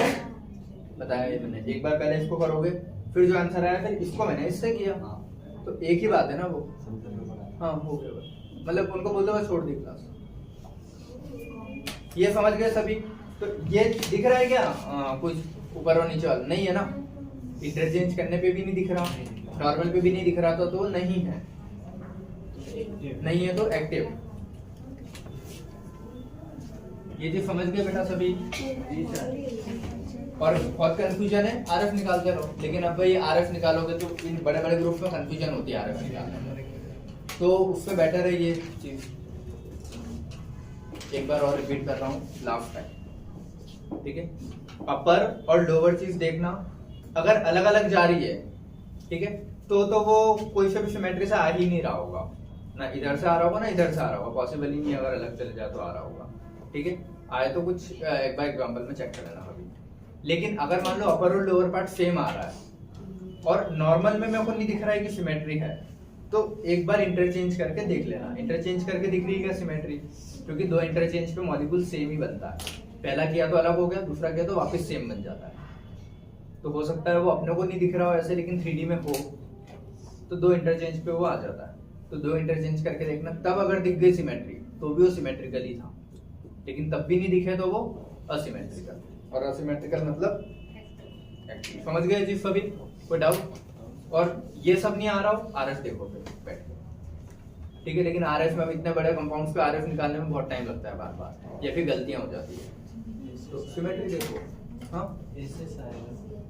बताया ये मैंने। एक बार पहले इसको करोगे फिर जो आंसर आया फिर इसको मैंने इससे किया, तो एक ही बात है ना वो। हाँ हो गया बस, मतलब उनको बोलते बस छोड़ दी क्लास। ये समझ गए सभी? तो ये दिख रहा है क्या कुछ ऊपर और नीचे वाला? नहीं है ना, इंटरचेंज करने पे भी नहीं दिख रहा, नॉर्मल पे भी नहीं दिख रहा, तो नहीं है, नहीं है तो एक्टिव। ये चीज समझ गए बेटा सभी? और बहुत कंफ्यूजन है, आरएफ निकालते रहो, लेकिन अब भाई आरएफ निकालोगे तो इन बड़े बड़े ग्रुप में कंफ्यूजन होती है आरएफ निकालने में, तो उससे बेटर है ये चीज। एक बार और रिपीट कर रहा हूँ लास्ट टाइम, ठीक है? अपर और लोअर चीज देखना, अगर अलग अलग जा रही है, ठीक है, तो वो कोई से भी सिमेट्री से आ ही नहीं रहा होगा, ना इधर से आ रहा होगा ना इधर से आ रहा होगा, पॉसिबल ही नहीं है। अगर अलग चले जाए तो आ रहा होगा, ठीक है? आए तो कुछ एक बार एग्जांपल में चेक कर लेना अभी। लेकिन अगर मान लो अपर और लोअर पार्ट सेम आ रहा है और नॉर्मल में मेरे को नहीं दिख रहा है कि सिमेट्री है, तो एक बार इंटरचेंज करके देख लेना। इंटरचेंज करके दिख रही है क्या सिमेट्री? क्योंकि 2 इंटरचेंज पे मॉलिक्यूल सेम ही बनता है, पहला किया तो अलग हो गया, दूसरा किया तो वापस सेम बन जाता है। तो हो सकता है वो अपने को नहीं दिख रहा हो ऐसे, लेकिन 3D में हो तो 2 इंटरचेंज पे वो आ जाता है। तो 2 इंटरचेंज करके देखना, तब अगर दिख गई सिमेट्री तो भी वो सिमेट्रिकल ही था, लेकिन तब भी नहीं दिखे तो वो असिमेट्रिकल। और असिमेट्रिकल मतलब एक्टिव। समझ गए जी सभी? कोई डाउट? और ये सब नहीं आ रहा हो, आरएफ देखो फिर बैठ के, ठीक है? लेकिन आरएफ में अब इतने बड़े कंपाउंड्स पे आरएफ निकालने में बहुत टाइम लगता है बार बार, या फिर गलतियां हो जाती है। तो सिमेट्री देखो। हाँ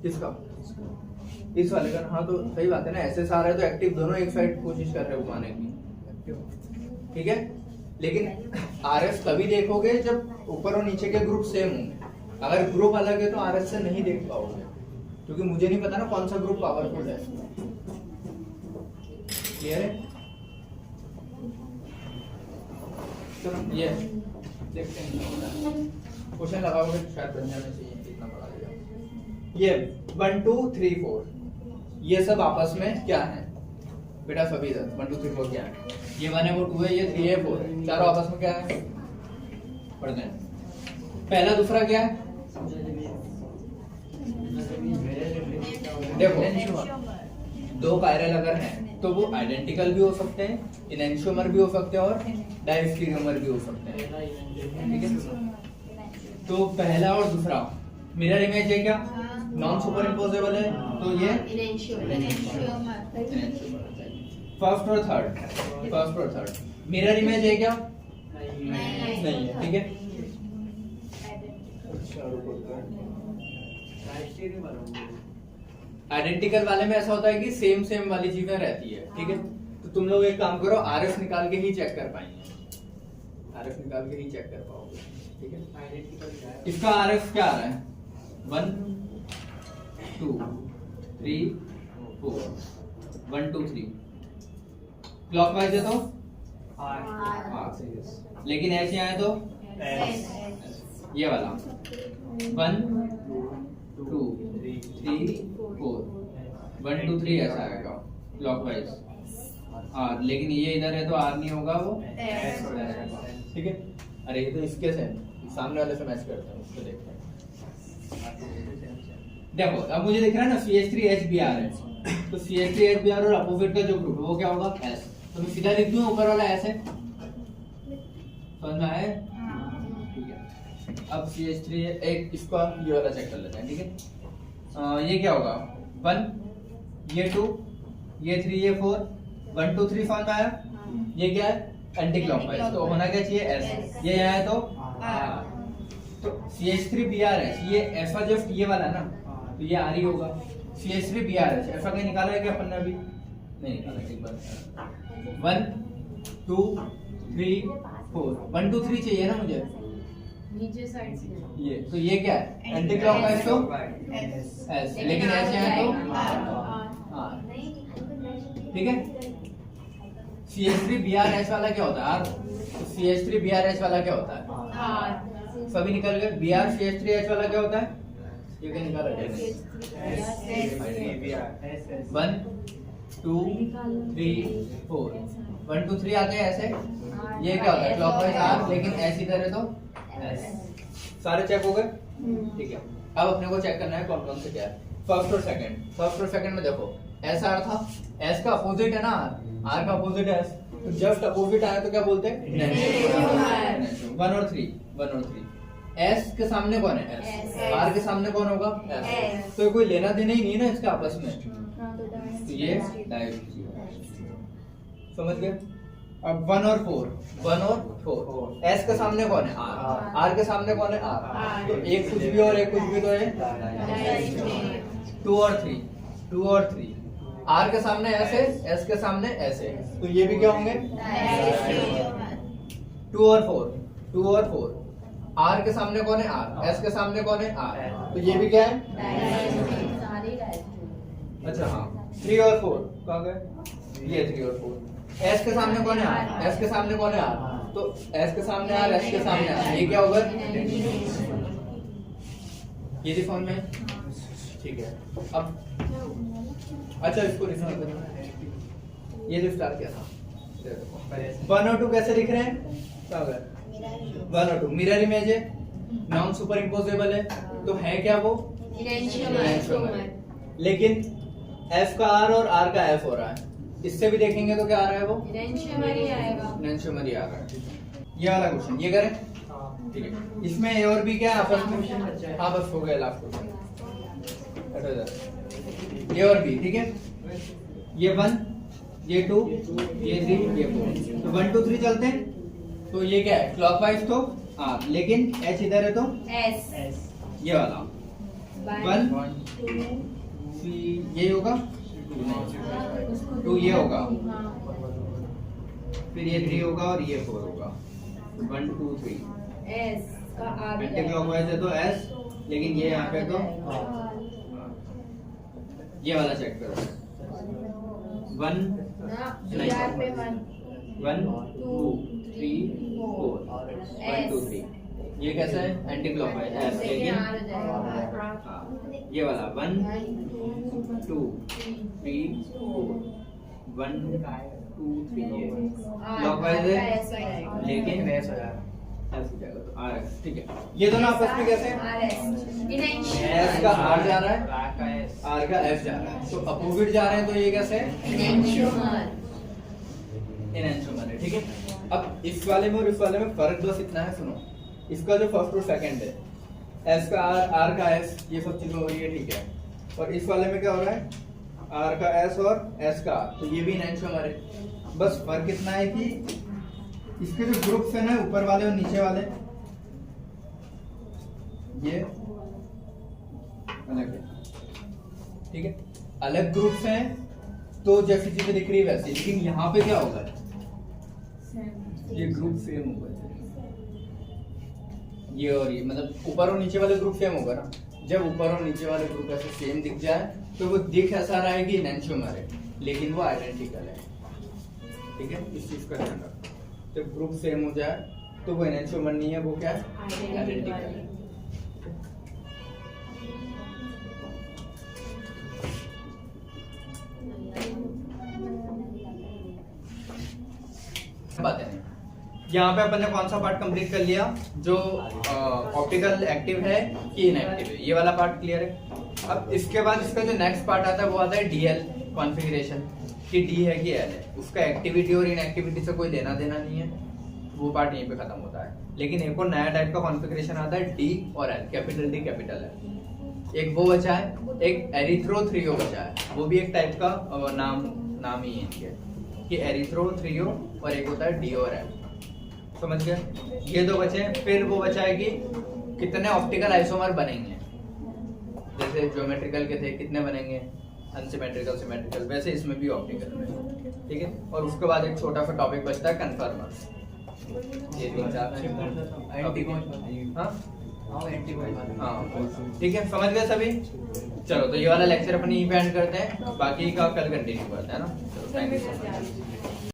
किसका? इस वाले का। हाँ तो सही बात है ना, ऐसे आ रहा है तो एक्टिव, दोनों एक साइड कोशिश कर रहे हैं घुमाने की, ठीक है? लेकिन आरएफ तभी देखोगे जब ऊपर और नीचे के ग्रुप सेम होंगे। अगर ग्रुप अलग है तो आरएफ से नहीं देख पाओगे, क्योंकि मुझे नहीं पता ना कौन सा ग्रुप पावरफुल है। क्लियर है? चलो ये देखते हैं क्या होता है। क्वेश्चन लगाओगे तो शायद बन जाना चाहिए, इतना बड़ा दिया। ये 1 2 3 4 ये सब आपस में क्या है बेटा? सभी इधर 1 2 3 4 क्या है? ये 1 है, वो 2 है, ये 3 है, 4 है, चारों आपस में क्या है? पढ़ते हैं। पहला दूसरा क्या है? देखो दो कायरल अगर हैं तो वो आइडेंटिकल भी हो सकते हैं, इनएंशियोमर भी हो सकते हैं और डायस्टीरियोमर भी हो सकते हैं, ठीक है। तो पहला और दूसरा मिरर इमेज है क्या? नॉन सुपर इम्पोजेबल है, तो ये फर्स्ट और थर्ड मिरर इमेज है क्या? नहीं है, ठीक है। आइडेंटिकल वाले में ऐसा होता है कि सेम वाली चीजें रहती है, ठीक है। तो तुम लोग एक काम करो, आरएफ निकाल के ही चेक कर पाएंगे, आरएफ निकाल के ही चेक कर पाओगे, ठीक है। इसका आरएफ क्या आ रहा है? 1 2 3 4 1 2 3 क्लॉकवाइज है तो लेकिन ऐसे आए तो ये वाला 1 2 3 4 1 2 3 ऐसा आएगा क्लॉकवाइज आर, लेकिन ये इधर है तो आर नहीं होगा, वो एस हो जाएगा, ठीक है। अरे ये तो इसके से सामने वाले से मैच करते हैं, उसको देखते हैं। देखो अब मुझे दिख रहा है ना CH3HBr है, तो CH3HBr और अपोजिट का जो ग्रुप है वो क्या होगा? S। तो मैं सीधा लिख दूं ऊपर वाला S है, समझ में आया? ठीक है। अब CH3 एक इसका ये वाला चेक कर लेते हैं, ठीक है। ये क्या होगा? 1 ये 2 ये 3 ये 4 1 2 3 समझ में आया? ये क्या है? एंटी क्लॉकवाइज, तो होना क्या चाहिए? S। ये आया तो R। तो CH3BrH ये ऐसा जस्ट ये वाला ना, तो ये R ही होगा। CH3BrH ऐसा कहीं निकाला है क्या अपन ने? अभी नहीं निकाला, एक बार 1 2 3 4 1 2 3 चाहिए ना मुझे नीचे साइड से ये, तो ये क्या है? एंटी क्लॉकवाइज तो S, लेकिन ऐसे है तो R, ठीक है। CH3BrH वाला क्या होता है? R। तो CH3BrH वाला क्या होता है? R। सभी निकल गए। Br CH3H वाला क्या होता है? ये क्या निकाला जाएगा? 1 2 3 4 1 2 3 आते हैं ऐसे। ये क्या होता है? क्लॉकवाइज R, लेकिन ऐसे इधर है तो S। सारे चेक हो गए, ठीक है। अब अपने को चेक करना है कौन कौन से क्या है। फर्स्ट और सेकंड में देखो S R था, S का अपोजिट है ना R का अपोजिट है S, तो जस्ट अपोजिट आया तो क्या बोलते हैं? 1 और 3 S के सामने कौन है? S। R के सामने कौन होगा? S। तो कोई लेना देना ही नहीं है ना इसका आपस में, तो ये डायरेक्ट समझ गए। अब 1 और 4 S के सामने कौन है? R के सामने कौन है? R। तो एक कुछ भी और एक कुछ भी तो है 2 और 3 R के सामने ऐसे, S के सामने ऐसे, तो ये भी क्या होंगे? 2 और 4 R के सामने कौन है? R। S के सामने कौन है? R। तो ये भी क्या है? अच्छा हाँ 3 और 4 कहाँ गए? ये 3 और 4 S के सामने कौन है? R। S के सामने कौन है? R। तो S के सामने R, S के सामने R, ये क्या होगा? ये भी फॉर्म में, ठीक है। अब अच्छा इसको लिखना है, ये जो स्टार क्या था? 1 और 2 कैसे लिख रहे हैं? 1 और 2 मिरर इमेज है, नॉन सुपर इम्पोजेबल है, तो है क्या वो? लेकिन F का R और R का F हो रहा है, इससे भी देखेंगे तो क्या आ रहा है? वो इनएंशियोमर ही आ रहा है। ये वाला क्वेश्चन ये करें, ठीक है। इसमें A और B क्या है आपस में? हाँ बस हो गया लास्ट क्वेश्चन। A और B, ठीक है। ये 1 ये 2 ये 3 ये 4, तो 1 2 3 चलते हैं। तो ये क्या है? क्लॉकवाइज तो R, लेकिन H इधर है तो S। ये वाला 1 3 ये होगा 2 ये होगा, फिर ये 3 होगा और ये 4 होगा। 1 2 3 एंटी क्लॉकवाइज है तो S, लेकिन ये यहाँ पे तो ये वाला चेक करो 1 2 3 4 1 2 3 ये कैसा है एंटी क्लॉकवाइज एस लेकिन लेकिन आर हो जाएगा। हाँ, ये वाला 1 2 3 4 1 2 3 ये क्लॉकवाइज है एस हो जाएगा। लेकिन वैसा हो जाएगा एस हो जाएगा तो आर एस ठीक है। ये दोनों आपस में कैसे हैं आर एस एस का आर जा रहा है आर का एफ जा रहा है तो अपोजिट जा रहे हैं तो ये कैसे है इनएंशियोमर। इनएंशियोमर है ठीक है। अब इस वाले में और इस वाले में फर्क बस इतना है सुनो इसका जो फर्स्ट और सेकंड है एस का आर का एस ये सब चीजें हो रही है ठीक है और इस वाले में क्या हो रहा है आर का एस और एस का आर तो ये भी इनएंशियोमर है। बस फर्क इतना है कि इसके जो ग्रुप्स है ना ऊपर वाले और नीचे वाले ये अलग है ठीक है अलग ग्रुप्स हैं तो जैसी चीजें दिख रही है वैसी लेकिन यहाँ पे क्या होगा ये ग्रुप सेम होगा ये और ये मतलब ऊपर और नीचे वाले ग्रुप सेम होगा ना जब ऊपर और नीचे वाले ग्रुप ऐसे सेम दिख जाए तो वो दिख ऐसा रहा है कि इनएंशियोमर है लेकिन वो आइडेंटिकल है ठीक है इस चीज का ध्यान रखो जब ग्रुप सेम हो जाए तो वो इनएंशियोमर नहीं है वो क्या है आइडेंटिकल है। बातें नहीं यहाँ पे अपन ने कौन सा पार्ट कंप्लीट कर लिया जो ऑप्टिकल एक्टिव है कि इनएक्टिव है ये वाला पार्ट क्लियर है। अब इसके बाद इसका जो नेक्स्ट पार्ट आता है वो आता है डीएल कॉन्फ़िगरेशन कि डी है कि एल है उसका एक्टिविटी और इनएक्टिविटी से कोई लेना देना नहीं है वो पार्ट यहीं पे खत्म होता है। लेकिन एक और नया टाइप का कॉन्फ़िगरेशन आता है डी और L capital D capital L एक वो बचा है एक एरिथ्रोथ्रियो बचा है वो भी एक टाइप का नाम ही है इनके कि एरिथ्रोथ्रियो और एक होता है डी और एल समझ गए ये दो बचे हैं। फिर वो बचा है कि कितने ऑप्टिकल आइसोमर बनेंगे जैसे ज्योमेट्रिकल के थे कितने बनेंगे अनसिमेट्रिकल सिमेट्रिकल वैसे इसमें भी ऑप्टिकल में ठीक है। और उसके बाद एक छोटा सा टॉपिक बचता है कन्फर्मर्स ये 3-4 हाँ ठीक है समझ गए सभी। चलो तो ये वाला लेक्चर अपन यहीं पे एंड करते हैं बाकी का कल कंटिन्यू करते हैं ना। चलो थैंक यू सो मच।